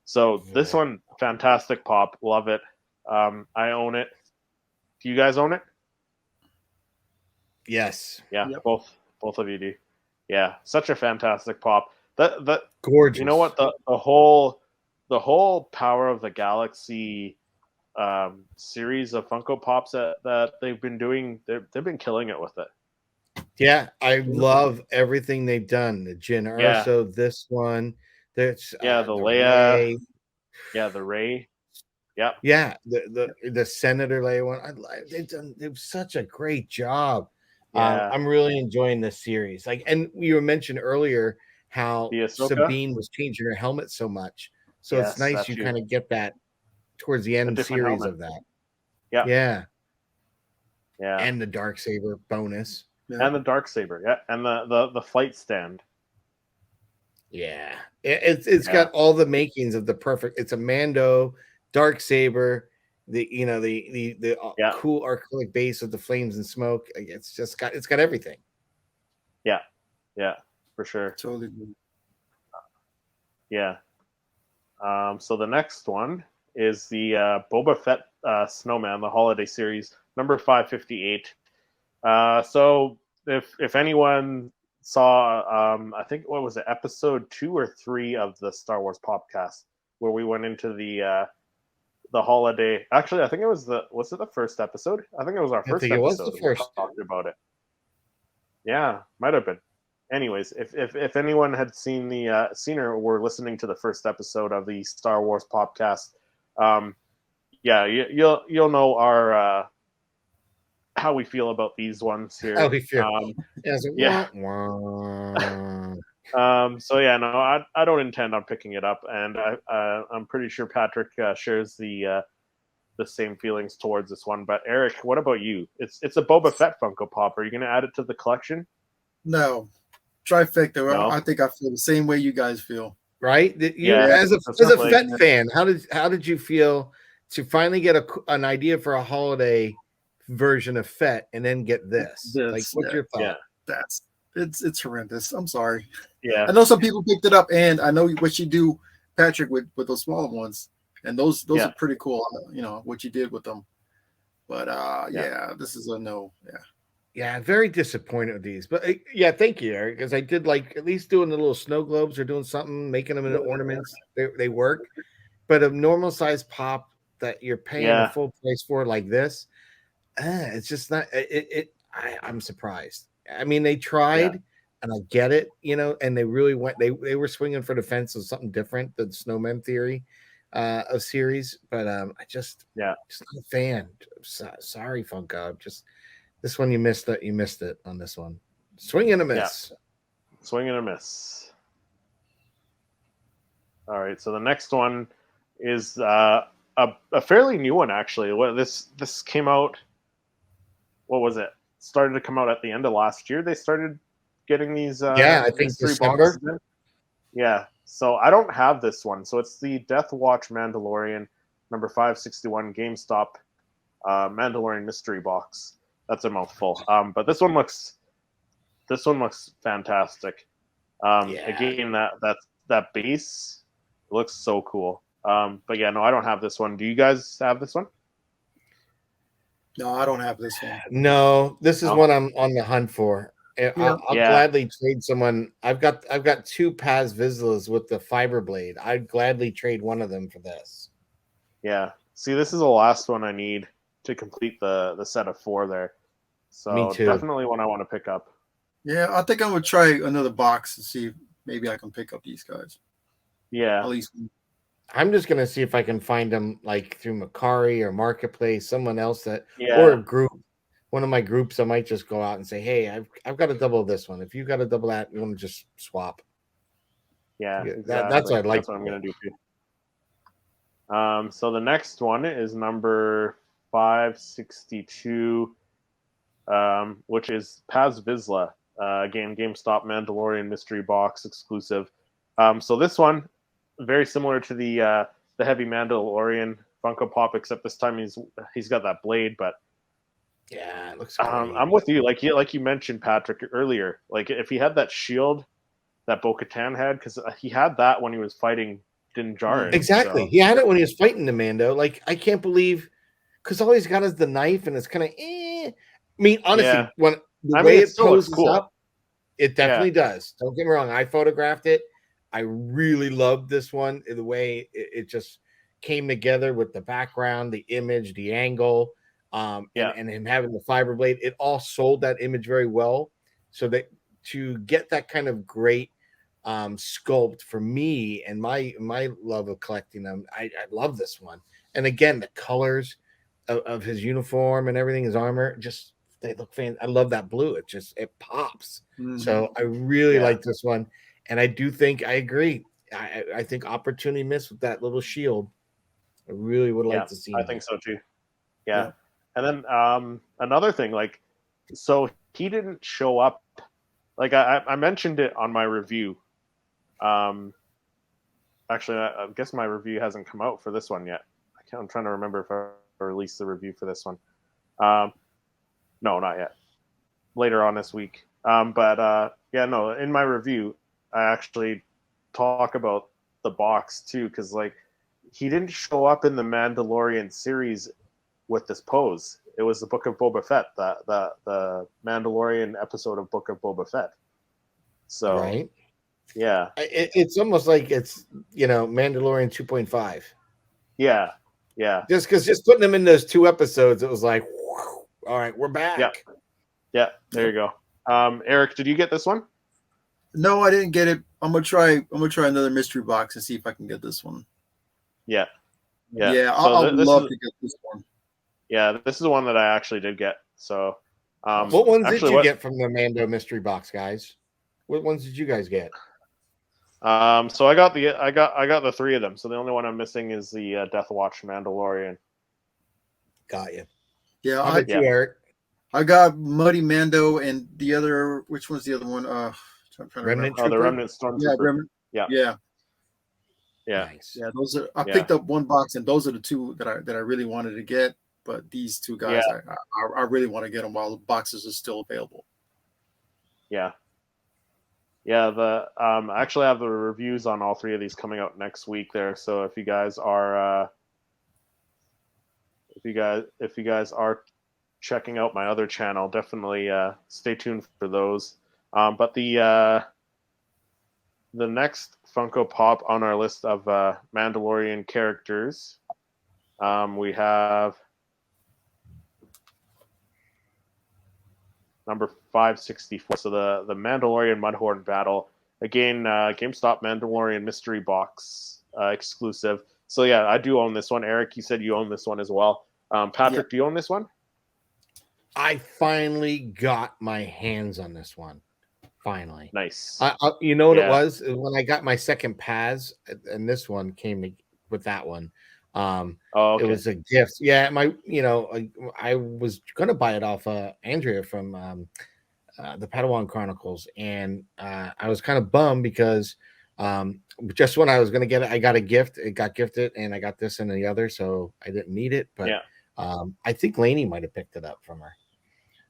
So this one, fantastic pop, love it. I own it. Do you guys own it? Yes. Yeah, both of you do. Yeah, such a fantastic pop. That gorgeous. You know what, the whole Power of the Galaxy series of Funko Pops that they've been doing, they've been killing it with it. Yeah, I love everything they've done. The Jyn Erso, this one. There's the Leia. Rey. Yeah, the Rey. Yep. Yeah, the Senator Leia one. They've such a great job. Yeah. I'm really enjoying this series. Like, and you mentioned earlier how Sabine was changing her helmet so much. So it's nice you kind of get that towards the end series of that. Yeah. And the Darksaber bonus. Yeah. And the Darksaber, and the flight stand. Yeah. It's got all the makings of the perfect. It's a Mando, Darksaber, the cool acrylic base with the flames and smoke. It's got everything. Yeah, for sure. Totally good. Yeah. So the next one is the Boba Fett Snowman, the holiday series, number 558. So if anyone saw I think what was it, episode 2 or 3 of the Star Wars Popcast, where we went into the holiday. Actually, I think it was the first episode? I think it was our I first think it was episode. the first. We talked about it. Yeah, might have been. Anyways, if anyone had seen or were listening to the first episode of the Star Wars Popcast, yeah, you'll know our how we feel about these ones here. How we feel. Yeah. Wah. So yeah, no, I don't intend on picking it up, and I'm pretty sure Patrick shares the same feelings towards this one. But Eric, what about you? It's a Boba Fett Funko Pop. Are you going to add it to the collection? No, trifecta. No? I think I feel the same way you guys feel. Right? As a Fett fan, how did you feel to finally get an idea for a holiday version of Fett and then get this? Like, what's your thought? Yeah, it's horrendous. I'm sorry. Yeah, I know some people picked it up, and I know what you do, Patrick, with those smaller ones, and those are pretty cool. What you did with them. But yeah, this is a no. Yeah, very disappointed with these. But yeah, thank you, Eric, because I did like at least doing the little snow globes or doing something, making them into ornaments. They work. But a normal size pop that you're paying a full price for like this, it's just not. I'm surprised. I mean, they tried, and I get it, and they really went. They were swinging for the fence of something different than Snowman Theory of series. But I just not a fan. Sorry, Funko. This one you missed it. You missed it on this one. Swing and a miss. Yeah. Swing and a miss. All right. So the next one is a fairly new one, actually. This came out. What was it? Started to come out at the end of last year. They started getting these. I think December. Yeah. So I don't have this one. So it's the Death Watch Mandalorian number 561 GameStop Mandalorian mystery box. That's a mouthful. But this one looks fantastic. Again, that base looks so cool. But yeah, no, I don't have this one. Do you guys have this one? No, I don't have this one. No, this is what I'm on the hunt for. I'll gladly trade someone. I've got 2 Paz Vizslas with the fiber blade. I'd gladly trade one of them for this. Yeah. See, this is the last one I need to complete the set of 4 there. So me too. Definitely one I want to pick up. Yeah, I think I'm gonna try another box to see if maybe I can pick up these guys. Yeah. At least I'm just gonna see if I can find them like through Macari or Marketplace, someone else or a group. One of my groups, I might just go out and say, "Hey, I've got a double of this one. If you got a double that, you want to just swap." Yeah, exactly. That's what I'd like. That's what I'm gonna do too. So the next one is number 562, which is Paz Vizsla. Again, GameStop Mandalorian mystery box exclusive. So this one, very similar to the Heavy Mandalorian Funko Pop, except this time he's got that blade. But yeah, it looks. I'm with you. Like you mentioned, Patrick, earlier. Like if he had that shield that Bo-Katan had, because he had that when he was fighting Din Djarin. Exactly, he had it when he was fighting the Mando. Like I can't believe, because all he's got is the knife, and it's kind of. I mean, honestly, when the way it poses cool. up, it definitely does. Don't get me wrong. I photographed it. I really loved this one. The way it just came together with the background, the image, the angle, and him having the fiber blade. It all sold that image very well. So that to get that kind of great sculpt for me and my love of collecting them, I love this one. And again, the colors of his uniform and everything, his armor, just they look fantastic. I love that blue. It pops. Mm-hmm. So I really like this one. And I do think I agree. I think opportunity missed with that little shield. I really would like to see. I think so too. Yeah. And then another thing, like, so he didn't show up. Like I mentioned it on my review. Actually, I guess my review hasn't come out for this one yet. I'm trying to remember if I released the review for this one. No, not yet. Later on this week. In my review, I actually talk about the box too, because like he didn't show up in the Mandalorian series with this pose. It was the Book of Boba Fett, the Mandalorian episode of Book of Boba Fett. So right. yeah, It's almost like it's Mandalorian 2.5. yeah, yeah, Just putting them in those 2 episodes, it was like, whew, all right, we're back. yeah. There you go. Eric, did you get this one? No, I didn't get it. I'm gonna try another mystery box and see if I can get this one. Yeah, yeah. Yeah, So I'll love to get this one. Yeah, this is the one that I actually did get. So, What ones actually, did you get from the Mando mystery box, guys? What ones did you guys get? So I got the 3 of them. So the only one I'm missing is the Death Watch Mandalorian. Got you. Yeah, How about you, Eric? I got Muddy Mando and the other. Which one's the other one? I'm trying to Remnant remember. The Remnant Stormtrooper. Yeah, Remnant. Yeah. Nice. Yeah, those are. I picked up one box, and those are the 2 that I really wanted to get. But these 2 guys, I really want to get them while the boxes are still available. Yeah. I actually have the reviews on all 3 of these coming out next week there. So if you guys are checking out my other channel, definitely stay tuned for those. But the next Funko Pop on our list of Mandalorian characters, we have number 564. So the Mandalorian Mudhorn battle. Again, GameStop Mandalorian mystery box exclusive. So yeah, I do own this one. Eric, you said you own this one as well. Patrick, do you own this one? I finally got my hands on this one. Finally. Nice. You know what it was? When I got my second Paz, and this one came with that one. Okay. It was a gift. Yeah, I was gonna buy it off Andrea from the Padawan Chronicles, and I was kind of bummed because just when I was gonna get it, I got a gift. It got gifted, and I got this and the other, so I didn't need it. But I think Lainey might have picked it up from her.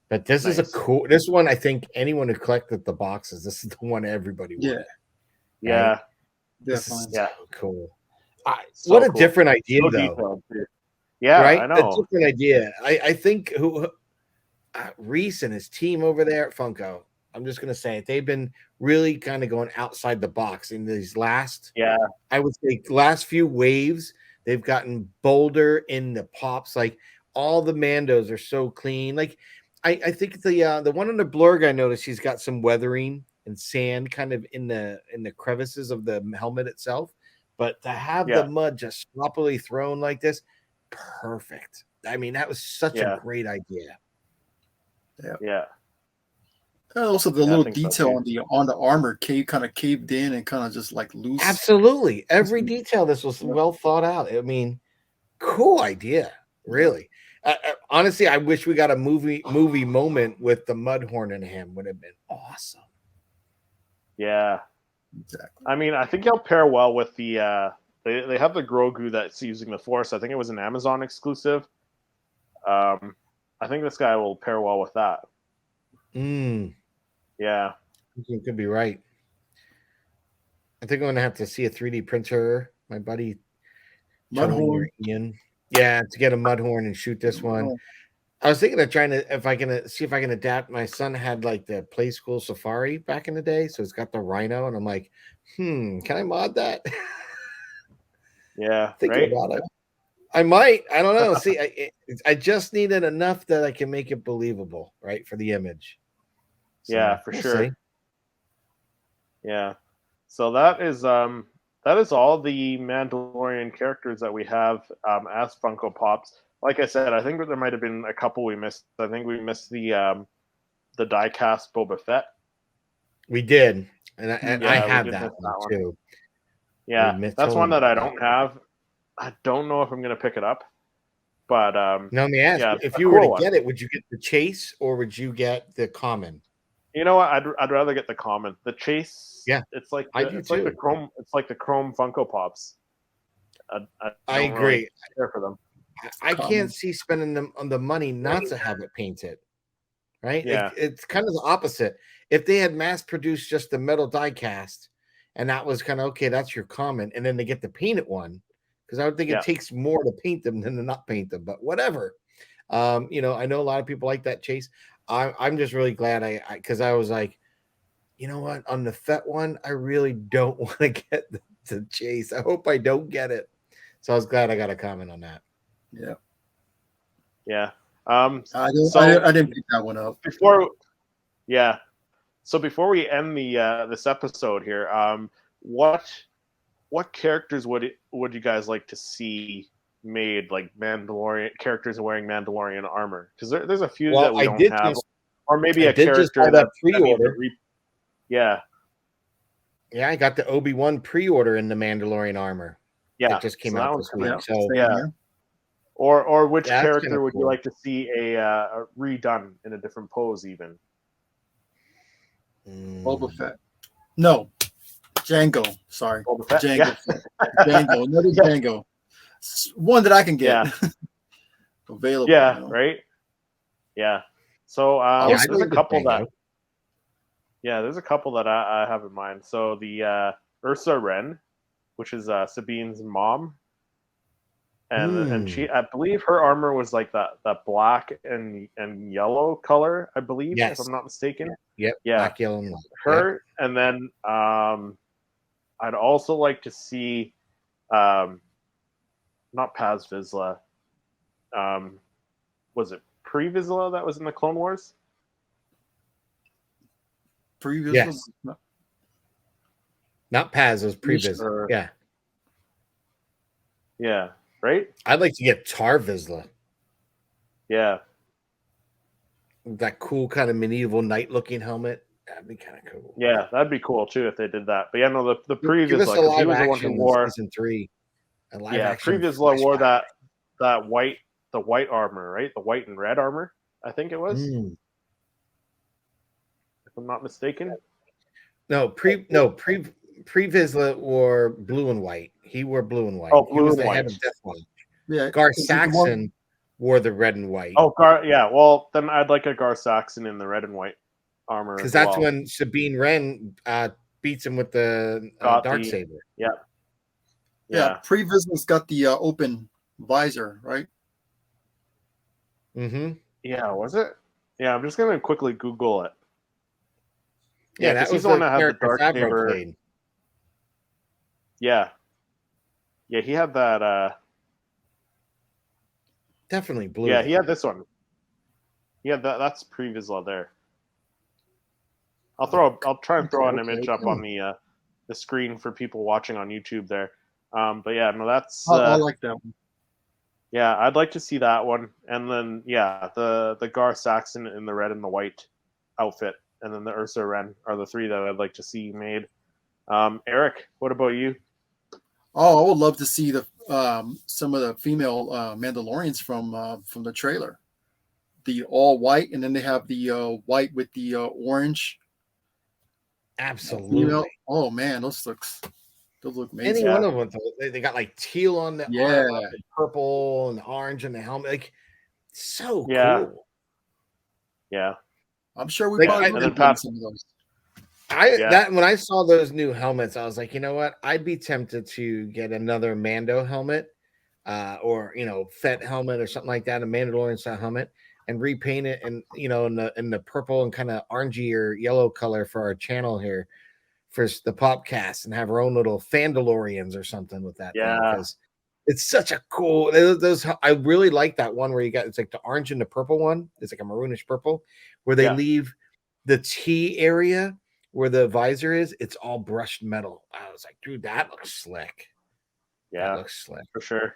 But this is this one. I think anyone who collected the boxes, this is the one everybody wanted. Yeah, right? This definitely. is so cool. So a different idea, though. Yeah, right? I know. A different idea. I think Reese and his team over there at Funko, I'm just gonna say it. They've been really kind of going outside the box in these last, I would say, last few waves. They've gotten bolder in the pops. Like all the Mandos are so clean. Like I think the one on the Blurg, I noticed he's got some weathering and sand kind of in the crevices of the helmet itself. But to have the mud just sloppily thrown like this, perfect. I mean, that was such a great idea. Yeah. And also the little detail on the armor kind of caved in and kind of just like loose. Absolutely. Every detail. This was well thought out. I mean, cool idea. Really. Honestly, I wish we got a movie moment with the Mudhorn in him. Would have been awesome. Yeah. Exactly. I mean, I think he'll pair well with the they have the Grogu that's using the Force. I think it was an Amazon exclusive. I think this guy will pair well with that. Yeah. You could be right. I think I'm going to have to see a 3D printer. My buddy Mudhorn. Ian. Yeah, to get a Mudhorn and shoot this one. I was thinking of trying to see if I can adapt. My son had like the Play School Safari back in the day, so it's got the Rhino, and I'm like, can I mod that? Yeah, thinking about it. I might. I don't know. See, I just needed enough that I can make it believable, right, for the image. So, yeah, for sure. See. Yeah. So that is all the Mandalorian characters that we have as Funko Pops. Like I said, I think there might have been a couple we missed. I think we missed the die-cast Boba Fett. We did, and I have that one too. Yeah, that's one that I don't have. I don't know if I'm going to pick it up, but now let me ask: if you were to get it, would you get the Chase or would you get the common? You know what? I'd rather get the common. The Chase, it's like the Chrome. It's like the Chrome Funko Pops. I agree. Really care for them. I can't see spending them on the money not to have it painted. Right? Yeah. It's kind of the opposite. If they had mass produced just the metal die cast, and that was kind of okay, that's your common, and then they get the painted one, because I would think it takes more to paint them than to not paint them, but whatever. I know a lot of people like that, Chase. I'm just really glad because I was like, you know what? On the Fett one, I really don't want to get the chase. I hope I don't get it. So I was glad I got a comment on that. Yeah. Yeah. I didn't pick that one up. So before we end the this episode here, what characters would you guys like to see made, like Mandalorian characters wearing Mandalorian armor? Because there's a few that we don't have, or maybe a character that pre-order. Yeah, I got the Obi-Wan pre-order in the Mandalorian armor. Yeah, it just came out this week. So yeah. Or which character would you like to see a redone in a different pose, even? Boba Fett. No, Django. Sorry, Boba Fett? Django. Yeah. Django. Another Django. One that I can get. Available. Yeah. Right. Yeah. So there's a couple that. Yeah, there's a couple that I have in mind. So the Ursa Wren, which is Sabine's mom. And she, I believe her armor was like that black and yellow color, I believe, if I'm not mistaken. Yep. Yeah. Black, yellow, and white. Her, and then I'd also like to see not Paz Vizsla. Was it Pre Vizsla that was in the Clone Wars? Pre Vizsla? Yes. Not Paz, it was Pre Vizsla. Yeah. Yeah. Right? I'd like to get Tar Vizsla. Yeah. That cool kind of medieval knight-looking helmet. That'd be kind of cool. Yeah, that'd be cool too if they did that. But yeah, no, the previous he was the one who wore season 3. Previous wore that white armor, right? The white and red armor, I think it was. If I'm not mistaken. Pre Vizsla wore blue and white. He wore blue and white. Oh, blue and white. Yeah. Gar Saxon wore the red and white. Oh, well, then I'd like a Gar Saxon in the red and white armor. Because that's when Sabine Wren beats him with the Darksaber. Yeah. Pre Vizsla's got the open visor, right? Mm-hmm. Yeah, was it? Yeah, I'm just gonna quickly Google it. Yeah, that was the one that had the Darksaber. Yeah. Yeah, he had that definitely blue. Yeah, he had this one. Yeah, that's Pre Vizsla there. I'll try and throw an image up on the screen for people watching on YouTube there. But yeah, no, that's I like that one. Yeah, I'd like to see that one. And then the Gar Saxon in the red and the white outfit, and then the Ursa Wren are the three that I'd like to see made. Eric, what about you? Oh, I would love to see the some of the female Mandalorians from the trailer. The all white, and then they have the white with the orange. Absolutely. Oh man, those look amazing. Any one of them, they got like teal on the arm, and purple and orange on the helmet. Like so cool. Yeah, I'm sure we probably will get some of those. When I saw those new helmets, I was like, you know what? I'd be tempted to get another Mando helmet, or Fett helmet or something like that, a Mandalorian style helmet, and repaint it in the purple and kind of orangey or yellow color for our channel here for the Popcast, and have our own little Fandalorians or something with that. Yeah, because it's such a cool. Those I really like that one where it's like the orange and the purple one. It's like a maroonish purple where they leave the T area where the visor is, it's all brushed metal. I was like, dude, that looks slick. Yeah, that looks slick for sure.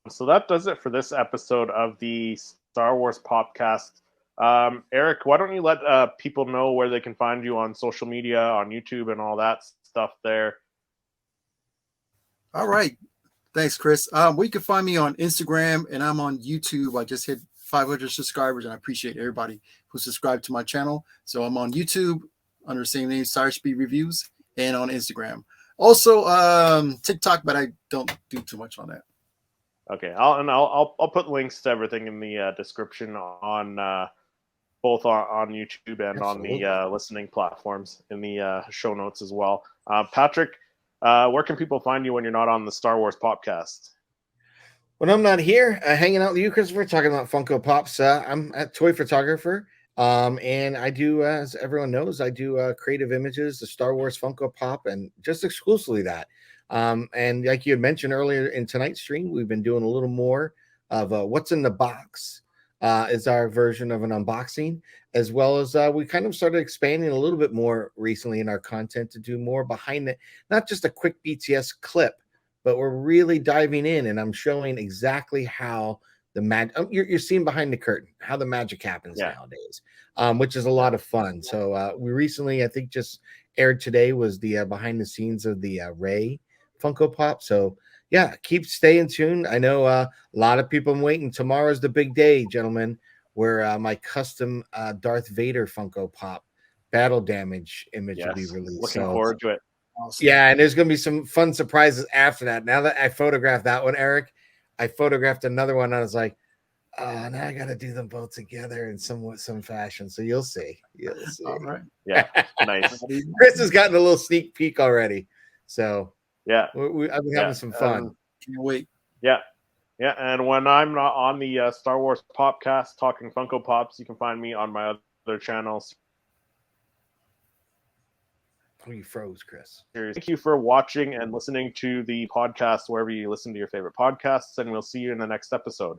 So that does it for this episode of the Star Wars Popcast. Eric, why don't you let people know where they can find you on social media, on YouTube, and all that stuff there? All right. Thanks, Chris. You can find me on Instagram, and I'm on YouTube. I just hit 500 subscribers, and I appreciate everybody who subscribed to my channel. So I'm on YouTube under the same name, Cirespeed Reviews, and on Instagram. Also, TikTok, but I don't do too much on that. Okay, I'll put links to everything in the description on both on YouTube and on the listening platforms in the show notes as well. Patrick, where can people find you when you're not on the Star Wars Popcast? When I'm not here hanging out with you, Christopher, talking about Funko Pops, I'm at Toy Photographer And I do, as everyone knows, I do creative images, the Star Wars Funko Pop, and just exclusively that. And like you had mentioned earlier in tonight's stream, we've been doing a little more of what's in the box. Is our version of an unboxing, as well as we kind of started expanding a little bit more recently in our content to do more behind it, not just a quick BTS clip, but we're really diving in, and I'm showing exactly how the you're seeing behind the curtain how the magic happens nowadays, which is a lot of fun. So we recently, I think, just aired today was the behind the scenes of the Ray Funko Pop. So yeah, keep staying tuned. I know a lot of people are waiting. Tomorrow's the big day, gentlemen, where my custom Darth Vader Funko Pop battle damage image will be released. Looking forward to it. Awesome. Yeah, and there's going to be some fun surprises after that. Now that I photographed that one, Eric, I photographed another one. I was like, now I got to do them both together in some fashion. So you'll see. You'll see. All right. Yeah. Nice. Chris has gotten a little sneak peek already. So yeah, I've been having some fun. Can't wait. Yeah. Yeah. And when I'm not on the Star Wars Popcast talking Funko Pops, you can find me on my other channels. Oh, you froze, Chris. Thank you for watching and listening to the podcast wherever you listen to your favorite podcasts, and we'll see you in the next episode.